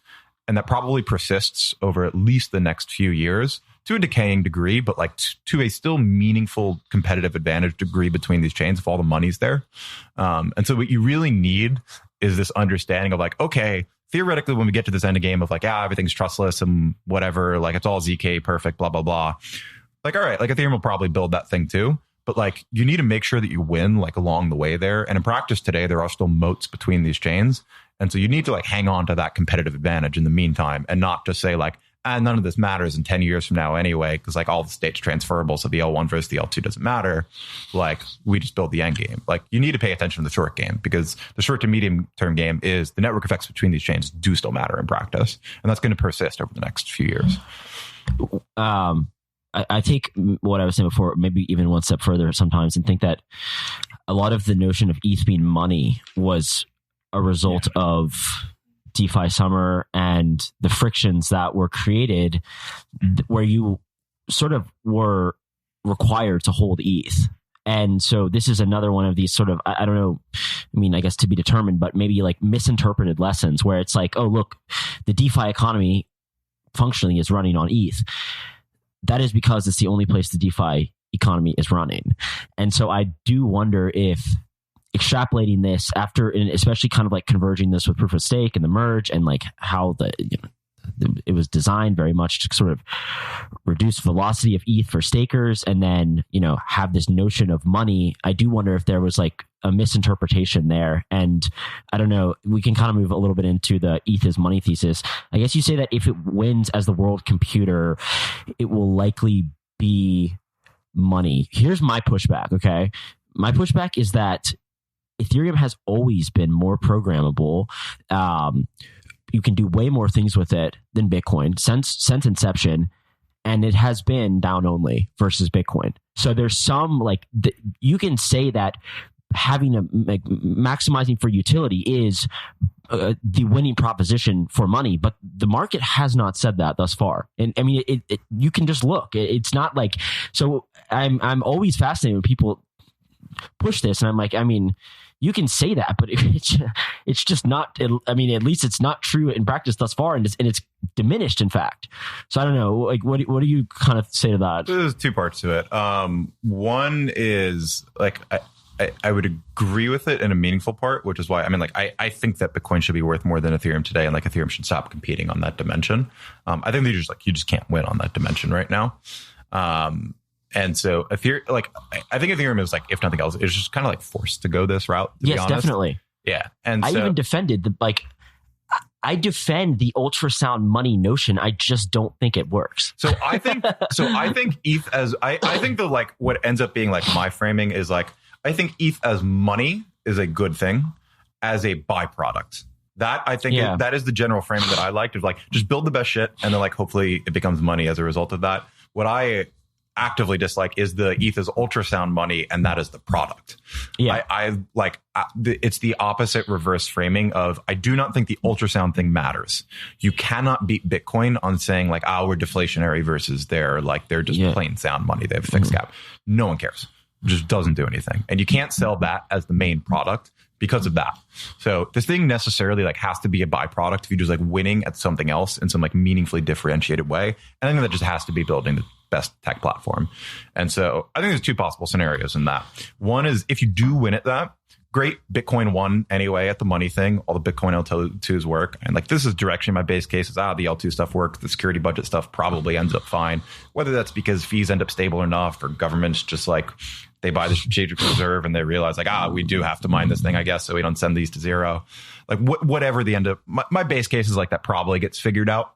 Speaker 3: and that probably persists over at least the next few years to a decaying degree, but like to a still meaningful competitive advantage degree between these chains if all the money's there. And so what you really need is this understanding of like, okay, theoretically, when we get to this end game of like, everything's trustless and whatever, like it's all ZK perfect, blah, blah, blah. Like, all right, like Ethereum will probably build that thing too. But like, you need to make sure that you win like along the way there. And in practice today, there are still moats between these chains. And so you need to like hang on to that competitive advantage in the meantime and not just say like, none of this matters in 10 years from now anyway, because like all the state's transferable. So the L1 versus the L2 doesn't matter. Like we just build the end game. Like you need to pay attention to the short game, because the short to medium term game is the network effects between these chains do still matter in practice. And that's going to persist over the next few years.
Speaker 2: I take what I was saying before, maybe even one step further sometimes, and think that a lot of the notion of ETH being money was a result of DeFi summer and the frictions that were created where you sort of were required to hold ETH. And so this is another one of these sort of, I don't know, I mean, I guess to be determined, but maybe like misinterpreted lessons where it's like, oh, look, the DeFi economy functionally is running on ETH. That is because it's the only place the DeFi economy is running. And so I do wonder if extrapolating this after, and especially kind of like converging this with proof of stake and the merge and like how it was designed very much to sort of reduce velocity of ETH for stakers and then, have this notion of money. I do wonder if there was like a misinterpretation there. And I don't know, we can kind of move a little bit into the ETH is money thesis. I guess you say that if it wins as the world computer, it will likely be money. Here's my pushback, okay? My pushback is that Ethereum has always been more programmable. You can do way more things with it than Bitcoin since inception, and it has been down only versus Bitcoin. So there's some you can say that having maximizing for utility is the winning proposition for money, but the market has not said that thus far. And I mean, you can just look. It's not like, so I'm always fascinated when people push this, and I'm like, I mean, you can say that, but it's just not. I mean, at least it's not true in practice thus far, and it's diminished, in fact. So I don't know. Like, what do you kind of say to that?
Speaker 3: There's two parts to it. One is like I would agree with it in a meaningful part, which is why I think that Bitcoin should be worth more than Ethereum today, and like Ethereum should stop competing on that dimension. I think you just can't win on that dimension right now. And so Ethereum, I think Ethereum is if nothing else, it's just kind of forced to go this route. To be honest. Definitely. Yeah. And
Speaker 2: I even defended I defend the ultrasound money notion. I just don't think it works.
Speaker 3: So I think ETH as, I think what ends up being my framing is I think ETH as money is a good thing as a byproduct. That I think that is the general framing that I liked of just build the best shit. And then hopefully it becomes money as a result of that. What I actively dislike is the ETH is ultrasound money, and that is the product. Yeah, it's the opposite reverse framing of I do not think the ultrasound thing matters. You cannot beat Bitcoin on saying we're deflationary versus they're just plain sound money. They have a fixed cap. No one cares. It just doesn't do anything, and you can't sell that as the main product because of that. So this thing necessarily has to be a byproduct if you just winning at something else in some meaningfully differentiated way. And I think that just has to be building the best tech platform. And so I think there's two possible scenarios in that. One is if you do win at that, great. Bitcoin won anyway at the money thing. All the Bitcoin L2s work. And this is direction. My base case is the L2 stuff works. The security budget stuff probably ends up fine. Whether that's because fees end up stable enough or governments just they buy the strategic reserve and they realize we do have to mine this thing, I guess, so we don't send these to zero. Whatever the end of my base case is that probably gets figured out.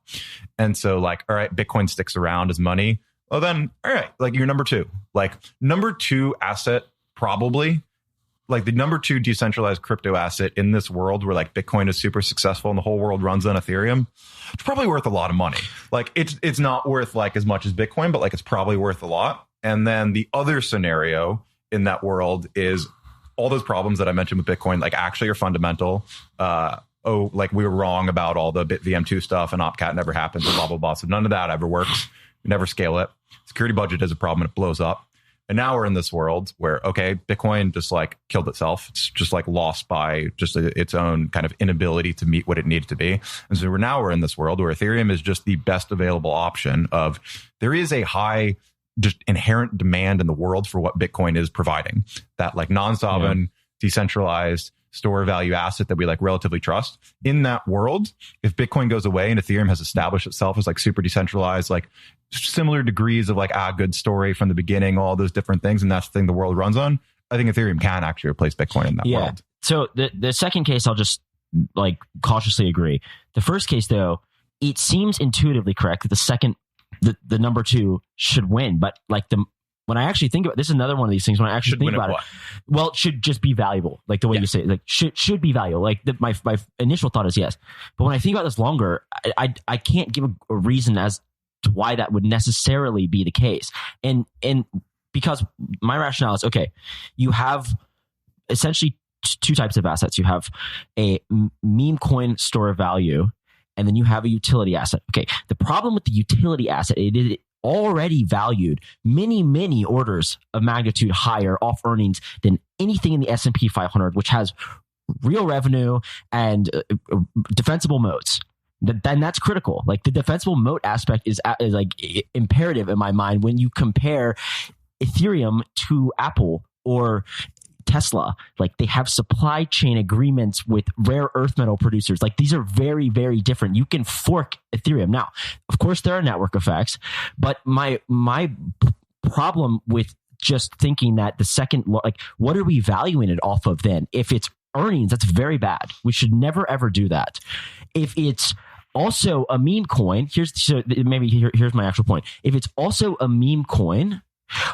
Speaker 3: And so all right, Bitcoin sticks around as money. Well then, all right, you're number two. Number two asset probably the number two decentralized crypto asset in this world where Bitcoin is super successful and the whole world runs on Ethereum, it's probably worth a lot of money. It's not worth as much as Bitcoin, but it's probably worth a lot. And then the other scenario in that world is all those problems that I mentioned with Bitcoin, actually are fundamental. We were wrong about all the BitVM2 stuff and OpCat never happened, blah, blah, blah. So none of that ever works. We never scale it. Security budget is a problem and it blows up. And now we're in this world where, okay, Bitcoin just killed itself. It's just lost by just its own kind of inability to meet what it needed to be. And so we're in this world where Ethereum is just the best available option of there is a high just inherent demand in the world for what Bitcoin is providing. That non-sovereign, decentralized store value asset that we relatively trust. In that world, if Bitcoin goes away and Ethereum has established itself as super decentralized, similar degrees of good story from the beginning, all those different things, and that's the thing the world runs on, I think Ethereum can actually replace Bitcoin in that world.
Speaker 2: So the second case, I'll just cautiously agree. The first case, though, it seems intuitively correct that the second, the number two should win, but when I actually think about this, is another one of these things. When I actually think about it, well, it should just be valuable, the way you say it, should be valuable. My initial thought is yes, but when I think about this longer, I can't give a reason as to why that would necessarily be the case, and because my rationale is okay, you have essentially two types of assets. You have a meme coin store of value, and then you have a utility asset. Okay, the problem with the utility asset, it is already valued many orders of magnitude higher off earnings than anything in the S&P 500, which has real revenue and defensible moats. Then that's critical. Like the defensible moat aspect is like imperative in my mind when you compare Ethereum to Apple or Tesla. Like they have supply chain agreements with rare earth metal producers. Like these are very, very different. You can fork Ethereum. Now, of course, there are network effects, but my problem with just thinking that the second, like, what are we valuing it off of then? If it's earnings, that's very bad. We should never, ever do that. If it's also a meme coin, here's my actual point. If it's also a meme coin,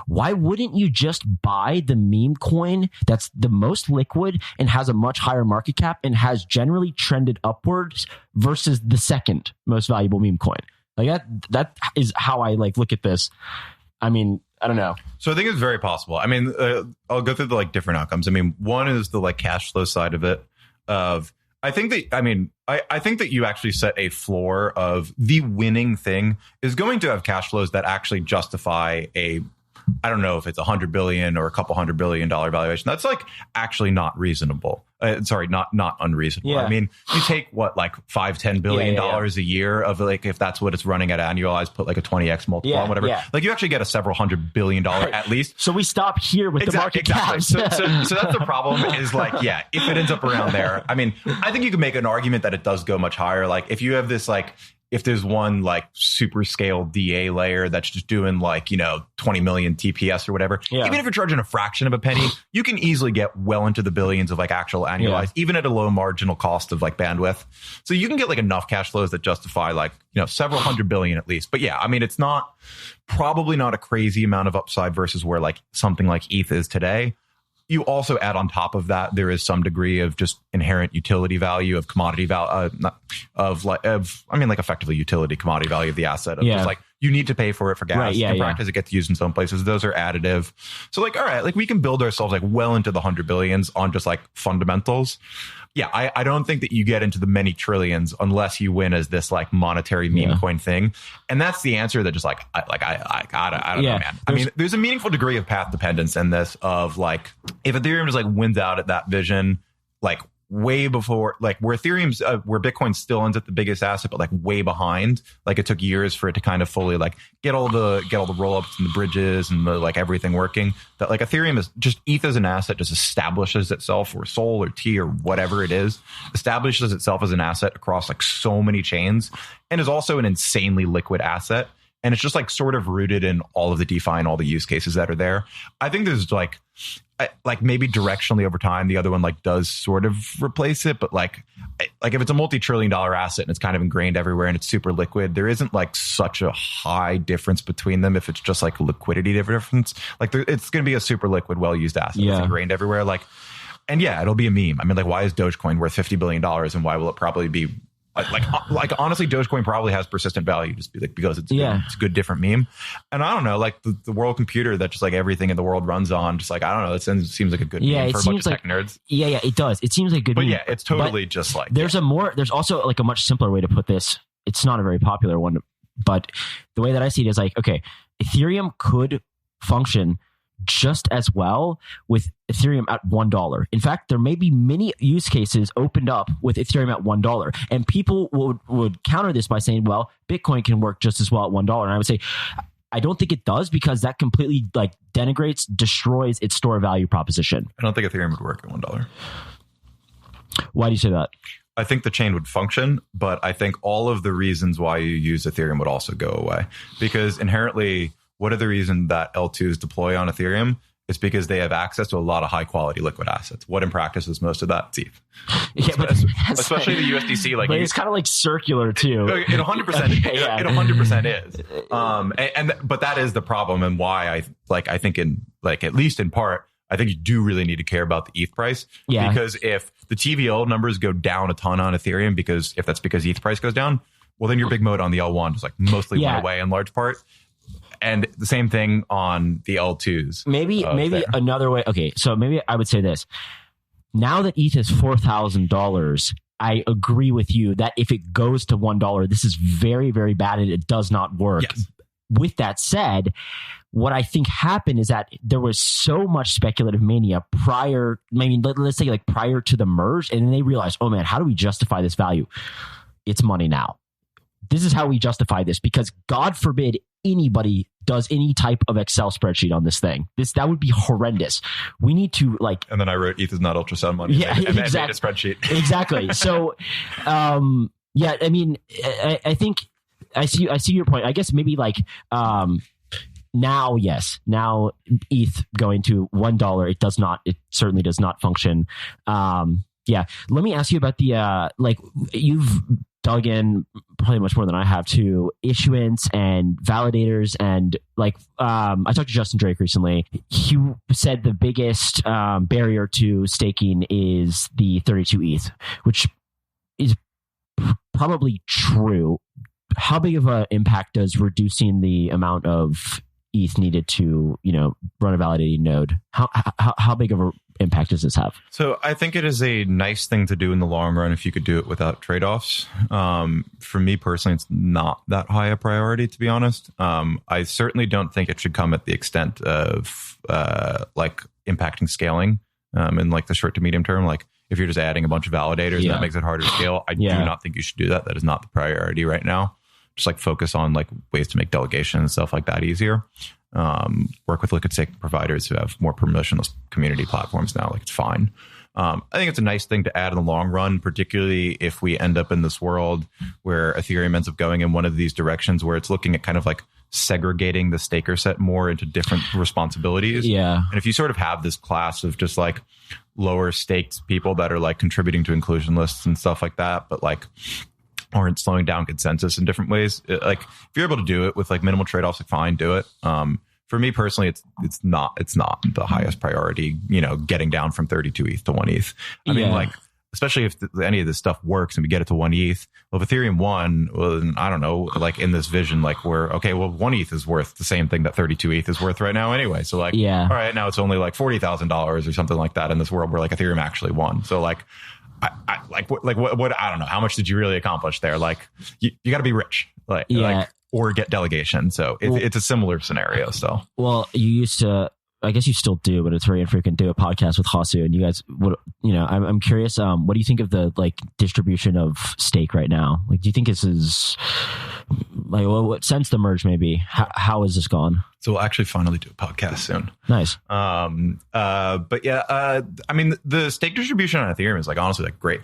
Speaker 2: why wouldn't you just buy the meme coin that's the most liquid and has a much higher market cap and has generally trended upwards versus the second most valuable meme coin? Like that is how I like look at this. I mean, I don't know.
Speaker 3: So I think it's very possible. I mean, I'll go through the like different outcomes. I mean, one is the like cash flow side of it. I think that you actually set a floor of the winning thing is going to have cash flows that actually justify I don't know if it's $100 billion or a couple $100 billion valuation. That's like actually not reasonable. Not unreasonable. Yeah. I mean, you take what, like $5-10 billion a year of like, if that's what it's running at annualized, put like a 20x multiple on whatever. Yeah. Like you actually get a several $100 billion at least.
Speaker 2: So we stop here with the market cap.
Speaker 3: So that's the problem is like, yeah, if it ends up around there, I mean, I think you can make an argument that it does go much higher. Like if you have this like, if there's one like super scale DA layer that's just doing like, 20 million TPS or whatever, even if you're charging a fraction of a penny, you can easily get well into the billions of like actual annualized, even at a low marginal cost of like bandwidth. So you can get like enough cash flows that justify like, several $100 billion at least. But yeah, I mean, it's probably not a crazy amount of upside versus where like something like ETH is today. You also add on top of that, there is some degree of just inherent utility value of commodity value, effectively utility commodity value of the asset. Of just like you need to pay for it for gas. Right, in practice, it gets used in some places. Those are additive. So like, all right, like we can build ourselves like well into the $100 billions on just like fundamentals. Yeah, I don't think that you get into the many trillions unless you win as this like monetary meme coin thing. And that's the answer that just like, I don't know, man. I mean, there's a meaningful degree of path dependence in this of like, if Ethereum just like wins out at that vision, like way before, like where Ethereum's, where Bitcoin still ends up the biggest asset, but like way behind, like it took years for it to kind of fully like get all the rollups and the bridges and the like everything working, that like Ethereum is just ETH as an asset just establishes itself, or Sol or T or whatever it is, establishes itself as an asset across like so many chains and is also an insanely liquid asset. And it's just like sort of rooted in all of the DeFi and all the use cases that are there. I think there's like maybe directionally over time, the other one like does sort of replace it. But like if it's a multi-trillion-dollar asset and it's kind of ingrained everywhere and it's super liquid, there isn't like such a high difference between them. If it's just like liquidity difference, like it's going to be a super liquid, well-used asset. It's ingrained everywhere. Like, and yeah, it'll be a meme. I mean, like, why is Dogecoin worth $50 billion and why will it probably be like honestly, Dogecoin probably has persistent value just because it's a good different meme. And I don't know, like the world computer that just like everything in the world runs on, just like, I don't know, it seems like a good meme for a bunch of tech nerds.
Speaker 2: Yeah, it does. It seems like a good meme.
Speaker 3: But yeah, it's totally just like
Speaker 2: there's also like a much simpler way to put this. It's not a very popular one, but the way that I see it is like, okay, Ethereum could function just as well with Ethereum at $1. In fact, there may be many use cases opened up with Ethereum at $1. And people would counter this by saying, well, Bitcoin can work just as well at $1. And I would say, I don't think it does, because that completely like denigrates, destroys its store value proposition.
Speaker 3: I don't think Ethereum would work at $1.
Speaker 2: Why do you say that?
Speaker 3: I think the chain would function, but I think all of the reasons why you use Ethereum would also go away, because inherently, what are the reason that L2s deploy on Ethereum? It's because they have access to a lot of high quality liquid assets. What in practice is most of that? It's ETH.
Speaker 2: Yeah, but
Speaker 3: especially the USDC. Like,
Speaker 2: but it's kind of like circular too.
Speaker 3: It 100%. It 100% is. But that is the problem, and why I think in like at least in part, I think you do really need to care about the ETH price. Yeah. Because if the TVL numbers go down a ton on Ethereum, because ETH price goes down, well then your big moat on the L1 is like mostly went away in large part. And the same thing on the L2s.
Speaker 2: Maybe another way. Okay, so maybe I would say this. Now that ETH is $4,000, I agree with you that if it goes to $1, this is very, very bad and it does not work.
Speaker 3: Yes.
Speaker 2: With that said, what I think happened is that there was so much speculative mania prior, let's say like prior to the merge, and then they realized, oh man, how do we justify this value? It's money now. This is how we justify this, because God forbid anybody does any type of Excel spreadsheet on this thing. That would be horrendous. We need to like.
Speaker 3: And then I wrote ETH is not ultrasound money.
Speaker 2: Yeah,
Speaker 3: and
Speaker 2: exactly.
Speaker 3: made a spreadsheet.
Speaker 2: Exactly. So, yeah, I mean, I think I see your point. I guess maybe like now, yes, now ETH going to $1, it certainly does not function. Yeah, let me ask you about the like you've dug in probably much more than I have to issuance and validators, and like I talked to Justin Drake recently. He said the biggest barrier to staking is the 32 ETH, which is probably true. How big of an impact does reducing the amount of ETH needed to, run a validating node? How big of an impact does this have?
Speaker 3: So I think it is a nice thing to do in the long run if you could do it without trade-offs. For me personally, it's not that high a priority, to be honest. I certainly don't think it should come at the extent of like impacting scaling in like the short to medium term. Like if you're just adding a bunch of validators and that makes it harder to scale, I do not think you should do that. That is not the priority right now. Just like focus on like ways to make delegation and stuff like that easier. Work with liquid stake providers who have more permissionless community platforms now. Like it's fine. I think it's a nice thing to add in the long run, particularly if we end up in this world where Ethereum ends up going in one of these directions where it's looking at kind of like segregating the staker set more into different responsibilities.
Speaker 2: Yeah.
Speaker 3: And if you sort of have this class of just like lower staked people that are like contributing to inclusion lists and stuff like that, but like aren't slowing down consensus in different ways. Like if you're able to do it with like minimal trade-offs, like fine, do it. For me personally, it's not the highest priority, getting down from 32 ETH to 1 ETH. I mean, like, especially if any of this stuff works and we get it to 1 ETH. Well, if Ethereum won, well, I don't know, like in this vision, like we're okay, well, 1 ETH is worth the same thing that 32 ETH is worth right now anyway. So like, all right, now it's only like $40,000 or something like that in this world where like Ethereum actually won. So like, I what I don't know, how much did you really accomplish there? Like you got to be rich, like or get delegation. So it's a similar scenario still.
Speaker 2: Well, you used to, I guess you still do, but it's very infrequent, do a podcast with Hasu, and you guys would, I'm curious, what do you think of the like distribution of stake right now? Like, do you think this is like, what since the merge maybe, how is this gone?
Speaker 3: So we'll actually finally do a podcast soon.
Speaker 2: Nice.
Speaker 3: But yeah, I mean, the stake distribution on Ethereum is like honestly like great.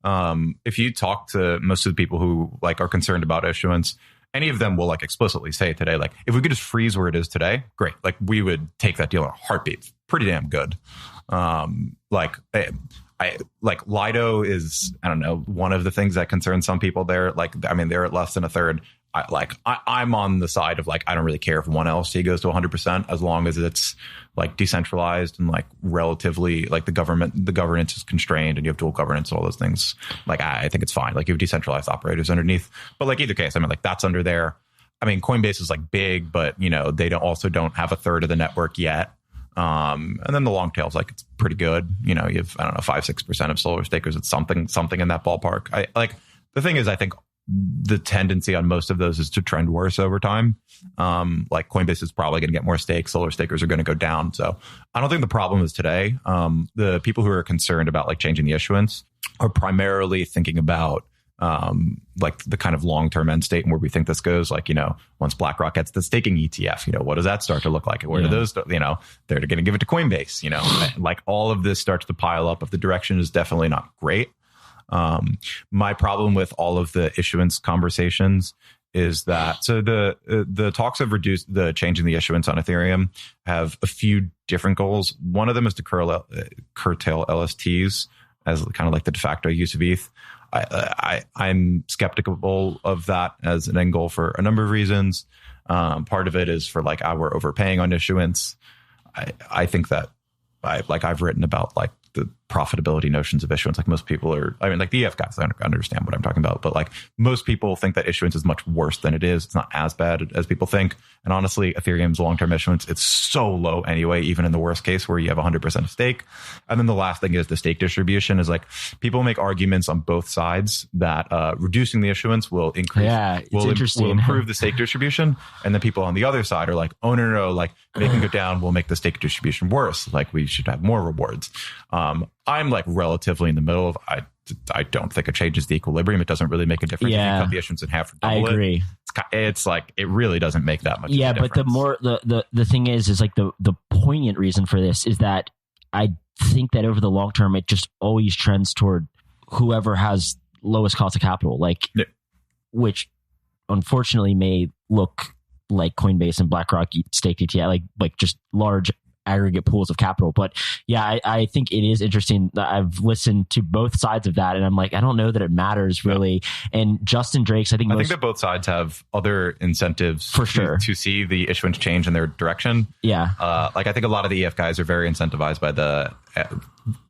Speaker 3: If you talk to most of the people who like are concerned about issuance, any of them will like explicitly say today, like if we could just freeze where it is today, great. Like we would take that deal in a heartbeat. It's pretty damn good. Like Lido is, I don't know, one of the things that concerns some people there. Like, I mean, they're at less than a third. I'm on the side of like, I don't really care if one LST goes to 100% as long as it's like decentralized and like relatively like the governance is constrained and you have dual governance and all those things. Like, I think it's fine. Like you have decentralized operators underneath, but like either case, I mean, like that's under there. I mean, Coinbase is like big, but they don't have a third of the network yet. And then the long tail's like, it's pretty good. You have, I don't know, 5-6% of solar stakers. It's something in that ballpark. I like the thing is, I think the tendency on most of those is to trend worse over time. Like Coinbase is probably going to get more stakes. Solar stakers are going to go down. So I don't think the problem is today. The people who are concerned about like changing the issuance are primarily thinking about like the kind of long-term end state and where we think this goes. Like, once BlackRock gets the staking ETF, what does that start to look like? Where do those, they're going to give it to Coinbase, like all of this starts to pile up. If the direction is definitely not great. My problem with all of the issuance conversations is that so the talks of changing the issuance on Ethereum have a few different goals. One of them is to curtail LSTs as kind of like the de facto use of ETH. I'm skeptical of that as an end goal for a number of reasons. Part of it is for like we're overpaying on issuance. I think that I've written about like profitability notions of issuance. Like most people are, I mean, like the EF guys, I understand what I'm talking about, but like most people think that issuance is much worse than it is. It's not as bad as people think. And honestly, Ethereum's long-term issuance, it's so low anyway, even in the worst case where you have 100% of stake. And then the last thing is the stake distribution is like people make arguments on both sides that reducing the issuance will increase, will improve the stake distribution. And then people on the other side are like, oh, no, like making it down will make the stake distribution worse. Like we should have more rewards. I'm like relatively in the middle of, I don't think it changes the equilibrium. It doesn't really make a difference if you cut the issuance in half or double it.
Speaker 2: I agree.
Speaker 3: It's like, it really doesn't make that much of a difference.
Speaker 2: But the more, the thing is like the poignant reason for this is that I think that over the long term, it just always trends toward whoever has lowest cost of capital, like, which unfortunately may look like Coinbase and BlackRock staked ETF, like just large aggregate pools of capital. But yeah, I think it is interesting that I've listened to both sides of that, and I'm like, I don't know that it matters really. And Justin Drake's, I think that
Speaker 3: both sides have other incentives
Speaker 2: for sure
Speaker 3: to see the issuance change in their direction. Like I think a lot of the EF guys are very incentivized by the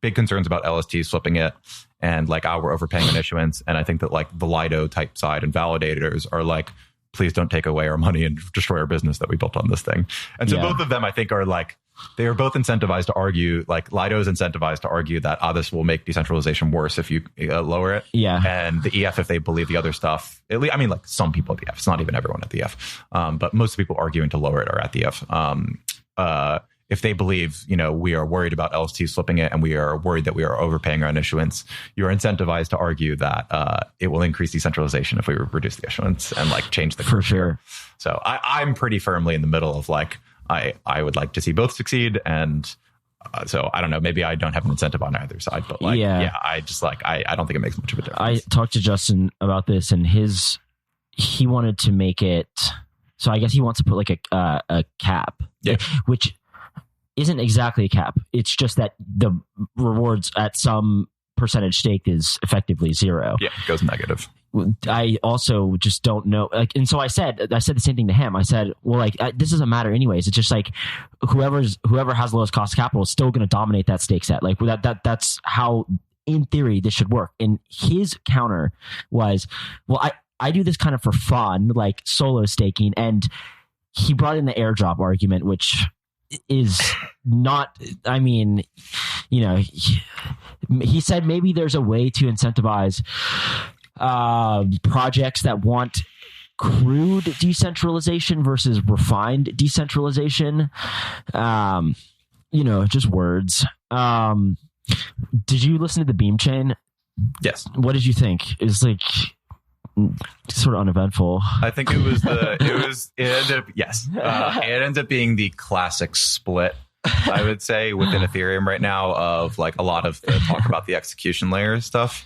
Speaker 3: big concerns about LSTs flipping it and like we're overpaying on issuance. And I think that like the Lido type side and validators are like, please don't take away our money and destroy our business that we built on this thing. And so both of them, I think, are like, they are both incentivized to argue, like Lido is incentivized to argue that this will make decentralization worse if you lower it. And the EF, if they believe the other stuff, at least, I mean, like some people at the EF, it's not even everyone at the EF, but most people arguing to lower it are at the EF. If they believe, we are worried about LST slipping it and we are worried that we are overpaying on issuance, you're incentivized to argue that it will increase decentralization if we reduce the issuance and like change the
Speaker 2: for sure.
Speaker 3: So I'm pretty firmly in the middle of like, I would like to see both succeed. And so I don't know, maybe I don't have an incentive on either side, but like, I just like, I don't think it makes much of a difference.
Speaker 2: I talked to Justin about this and he wanted to make it, so I guess he wants to put like a cap, which isn't exactly a cap. It's just that the rewards at some percentage stake is effectively zero.
Speaker 3: Yeah, it goes negative.
Speaker 2: I also just don't know. Like, and so I said the same thing to him. I said, well, like this doesn't matter anyways. It's just like whoever has the lowest cost of capital is still going to dominate that stake set. Like that's how, in theory, this should work. And his counter was, well, I do this kind of for fun, like solo staking. And he brought in the airdrop argument, which is not, I mean, he said maybe there's a way to incentivize projects that want crude decentralization versus refined decentralization. Just words. Did you listen to the Beamchain?
Speaker 3: Yes.
Speaker 2: What did you think? It was like sort of uneventful.
Speaker 3: I think it ended up being the classic split, I would say, within Ethereum right now, of like a lot of the talk about the execution layer stuff.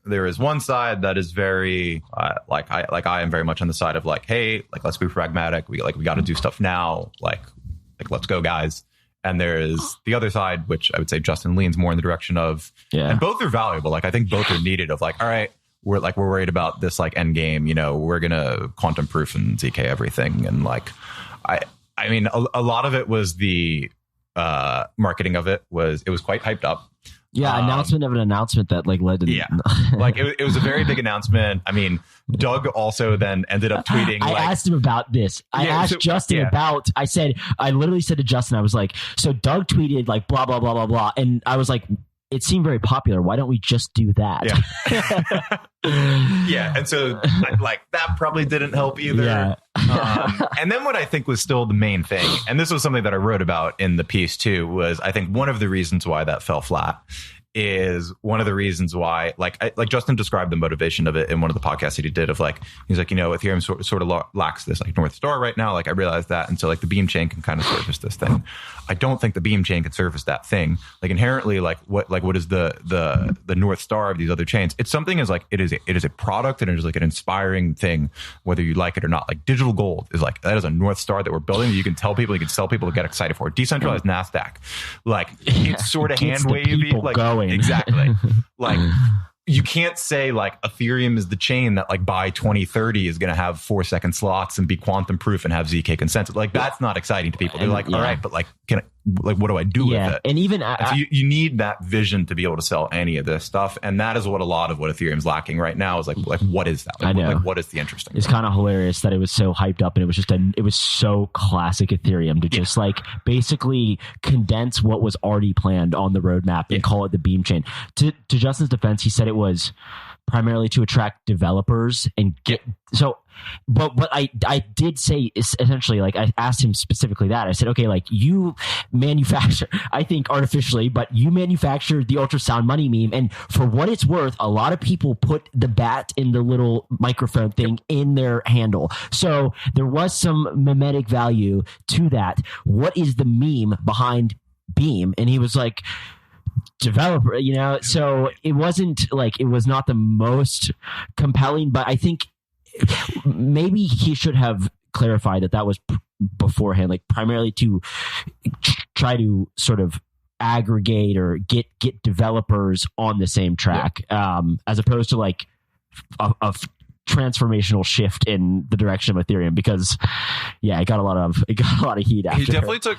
Speaker 3: There is one side that is very I am very much on the side of like, hey, like let's be pragmatic. We got to do stuff now. Like let's go, guys. And there is the other side, which I would say Justin leans more in the direction of, and both are valuable. Like I think both are needed. Of like, all right, we're worried about this like end game. We're gonna quantum proof and ZK everything. And like, I mean, a lot of it was the marketing of it was quite hyped up. Yeah,
Speaker 2: announcement of an announcement that like led to
Speaker 3: like it was a very big announcement. I mean, Doug also then ended up tweeting.
Speaker 2: I asked him about this. I asked Justin about. I literally said to Justin, I was like, so Doug tweeted like blah blah blah blah blah, and I was like, it seemed very popular. Why don't we just do that?
Speaker 3: Yeah, and so like that probably didn't help either. Yeah. And then what I think was still the main thing, and this was something that I wrote about in the piece too, was I think one of the reasons why that fell flat is one of the reasons why, like Justin described the motivation of it in one of the podcasts that he did of like, he's like, Ethereum sort of lacks this like North Star right now. Like I realized that. And so like the Beamchain can kind of surface this thing. I don't think the Beamchain can surface that thing. Like inherently, what is the North Star of these other chains? It's something is like, it is a product and it is like an inspiring thing, whether you like it or not. Like digital gold is like, that is a North Star that we're building that you can tell people, you can sell people to get excited for. Decentralized NASDAQ. Like it's sort of hand wavy. Like
Speaker 2: going.
Speaker 3: Exactly. Like you can't say like Ethereum is the chain that like by 2030 is going to have 4-second slots and be quantum proof and have ZK consensus. Like that's not exciting to people. They're like, all right, but like what do I do with it?
Speaker 2: And even
Speaker 3: so you need that vision to be able to sell any of this stuff. And that is what a lot of what Ethereum's lacking right now is like what is that?
Speaker 2: I know.
Speaker 3: What is the interesting
Speaker 2: It's kind of hilarious that it was so hyped up and it was so classic Ethereum to just like basically condense what was already planned on the roadmap and call it the Beamchain. To Justin's defense, he said it was primarily to attract developers and get but what I did say is essentially, like, I asked him specifically that. I said, okay, like, you manufacture, I think artificially, but you manufactured the ultrasound money meme. And for what it's worth, a lot of people put the bat in the little microphone thing in their handle. So there was some mimetic value to that. What is the meme behind Beam? And he was like, developer, so it wasn't like, it was not the most compelling, but I think maybe he should have clarified that was beforehand, like primarily to try to sort of aggregate or get developers on the same track, as opposed to like a transformational shift in the direction of Ethereum, because it got a lot of heat after.
Speaker 3: He definitely took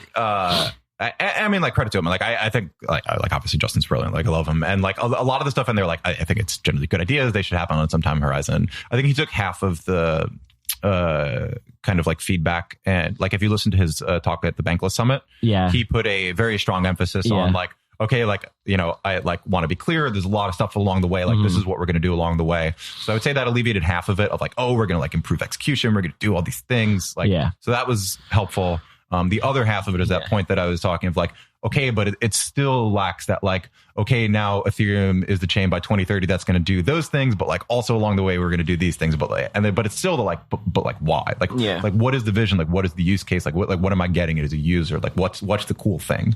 Speaker 3: I mean, like, credit to him. Like, I think, like obviously Justin's brilliant. Like, I love him, and like a lot of the stuff in there, like, I think it's generally good ideas. They should happen on some time horizon. I think he took half of the kind of like feedback, and like if you listen to his talk at the Bankless Summit, he put a very strong emphasis on like, okay, like, I like want to be clear. There's a lot of stuff along the way. Like, this is what we're going to do along the way. So I would say that alleviated half of it of like, oh, we're going to like improve execution. We're going to do all these things. Like, so that was helpful. The other half of it is that point that I was talking of like, okay, but it still lacks that like, okay, now Ethereum is the chain by 2030 that's going to do those things, but like also along the way we're going to do these things, but like, but it's still the like, but like why? Like, like what is the vision? Like what is the use case? Like what am I getting as a user? Like what's the cool thing?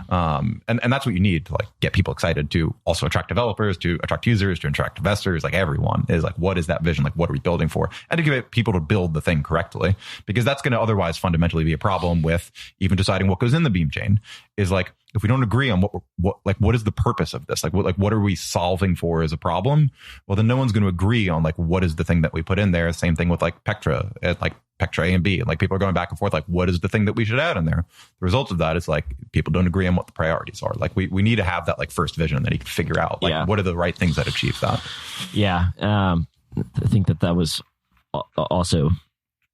Speaker 3: And that's what you need to like get people excited, to also attract developers, to attract users, to attract investors. Like everyone is like, what is that vision? Like what are we building for? And to give people to build the thing correctly, because that's going to otherwise fundamentally be a problem with even deciding what goes in the Beam chain. Is like, if we don't agree on what is the purpose of this? Like what are we solving for as a problem? Well, then no one's going to agree on like, what is the thing that we put in there? Same thing with like Pectra, like Pectra A and B. And like people are going back and forth, like, what is the thing that we should add in there? The result of that is like, people don't agree on what the priorities are. Like we need to have that like first vision, and then you can figure out like, what are the right things that achieve that? I think that was also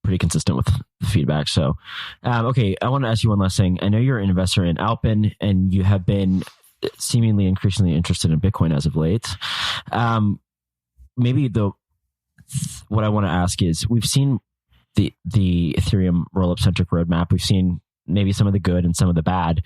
Speaker 3: pretty consistent with the feedback. So, okay, I want to ask you one last thing. I know you're an investor in Alpin, and you have been seemingly increasingly interested in Bitcoin as of late. Maybe what I want to ask is, we've seen the Ethereum rollup centric roadmap. We've seen maybe some of the good and some of the bad.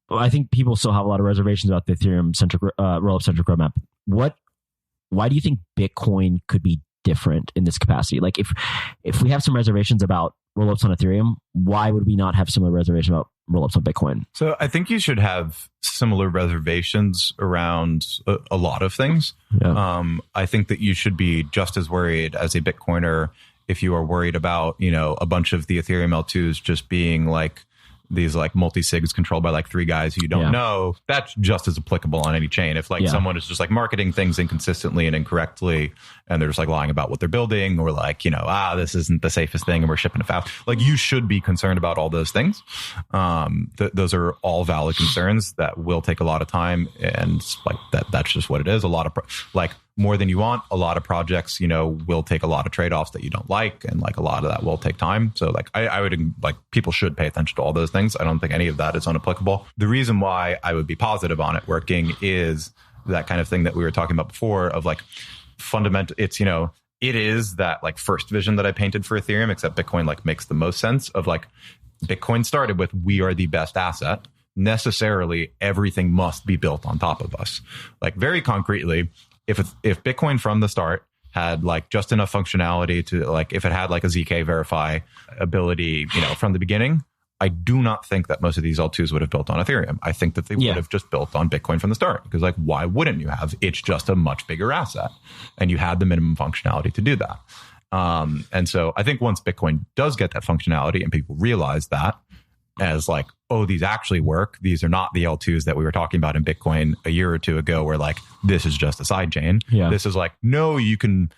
Speaker 3: I think people still have a lot of reservations about the Ethereum centric rollup centric roadmap. Why do you think Bitcoin could be different in this capacity? Like if we have some reservations about rollups on Ethereum, why would we not have similar reservations about rollups on Bitcoin? So I think you should have similar reservations around a lot of things. I think that you should be just as worried as a Bitcoiner if you are worried about, a bunch of the Ethereum L2s just being like these like multi-sigs controlled by like three guys who you don't know. That's just as applicable on any chain. If like someone is just like marketing things inconsistently and incorrectly, and they're just like lying about what they're building, or like, this isn't the safest thing and we're shipping it fast. Like, you should be concerned about all those things. Those are all valid concerns that will take a lot of time. And like that's just what it is. A lot of more than you want. A lot of projects, will take a lot of trade-offs that you don't like. And like a lot of that will take time. So like, I would like, people should pay attention to all those things. I don't think any of that is unapplicable. The reason why I would be positive on it working is that kind of thing that we were talking about before of like fundamental. It's, it is that like first vision that I painted for Ethereum, except Bitcoin like makes the most sense of like, Bitcoin started with, we are the best asset. Necessarily everything must be built on top of us. Like very concretely, if Bitcoin from the start had like just enough functionality to like, if it had like a ZK verify ability, from the beginning, I do not think that most of these L2s would have built on Ethereum. I think that they would have just built on Bitcoin from the start, because like, why wouldn't you have? It's just a much bigger asset, and you had the minimum functionality to do that. And so I think once Bitcoin does get that functionality and people realize that as like, oh, these actually work. These are not the L2s that we were talking about in Bitcoin a year or two ago, where like, this is just a side chain. This is like, no, you can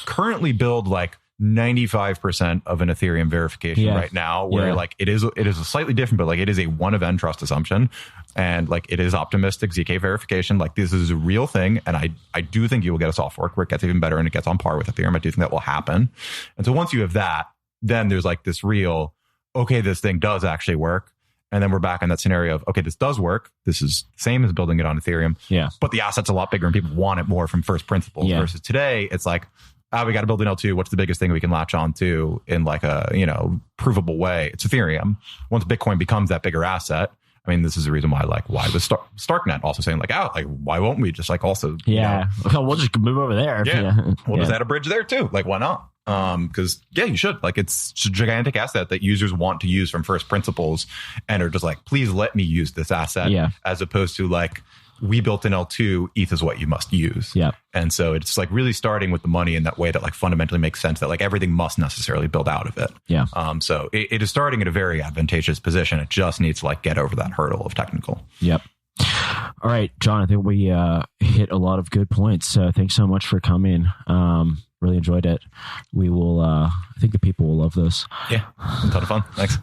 Speaker 3: currently build like 95% of an Ethereum verification right now, where like it is a slightly different, but like it is a one of n trust assumption, and like it is optimistic ZK verification. Like this is a real thing, and I do think you will get a soft fork where it gets even better and it gets on par with Ethereum. I do think that will happen. And so once you have that, then there's like this real, okay, this thing does actually work. And then we're back in that scenario of, okay, this does work. This is the same as building it on Ethereum. Yeah. But the asset's a lot bigger and people want it more from first principles versus today. It's like, we got to build an L2. What's the biggest thing we can latch on to in like a, provable way? It's Ethereum. Once Bitcoin becomes that bigger asset, I mean, this is the reason why was Starknet also saying like, why won't we just like also,
Speaker 2: we'll just move over there.
Speaker 3: We'll just add a bridge there too. Like, why not? Because you should. Like, it's a gigantic asset that users want to use from first principles and are just like, please let me use this asset, as opposed to like, we built an L2, ETH is what you must use. And so it's like really starting with the money in that way that like fundamentally makes sense, that like everything must necessarily build out of it. So it is starting at a very advantageous position. It just needs to like get over that hurdle of technical.
Speaker 2: All right, John, I think we hit a lot of good points. So thanks so much for coming. Really enjoyed it. We will, I think the people will love this.
Speaker 3: Yeah, a ton of fun. Thanks.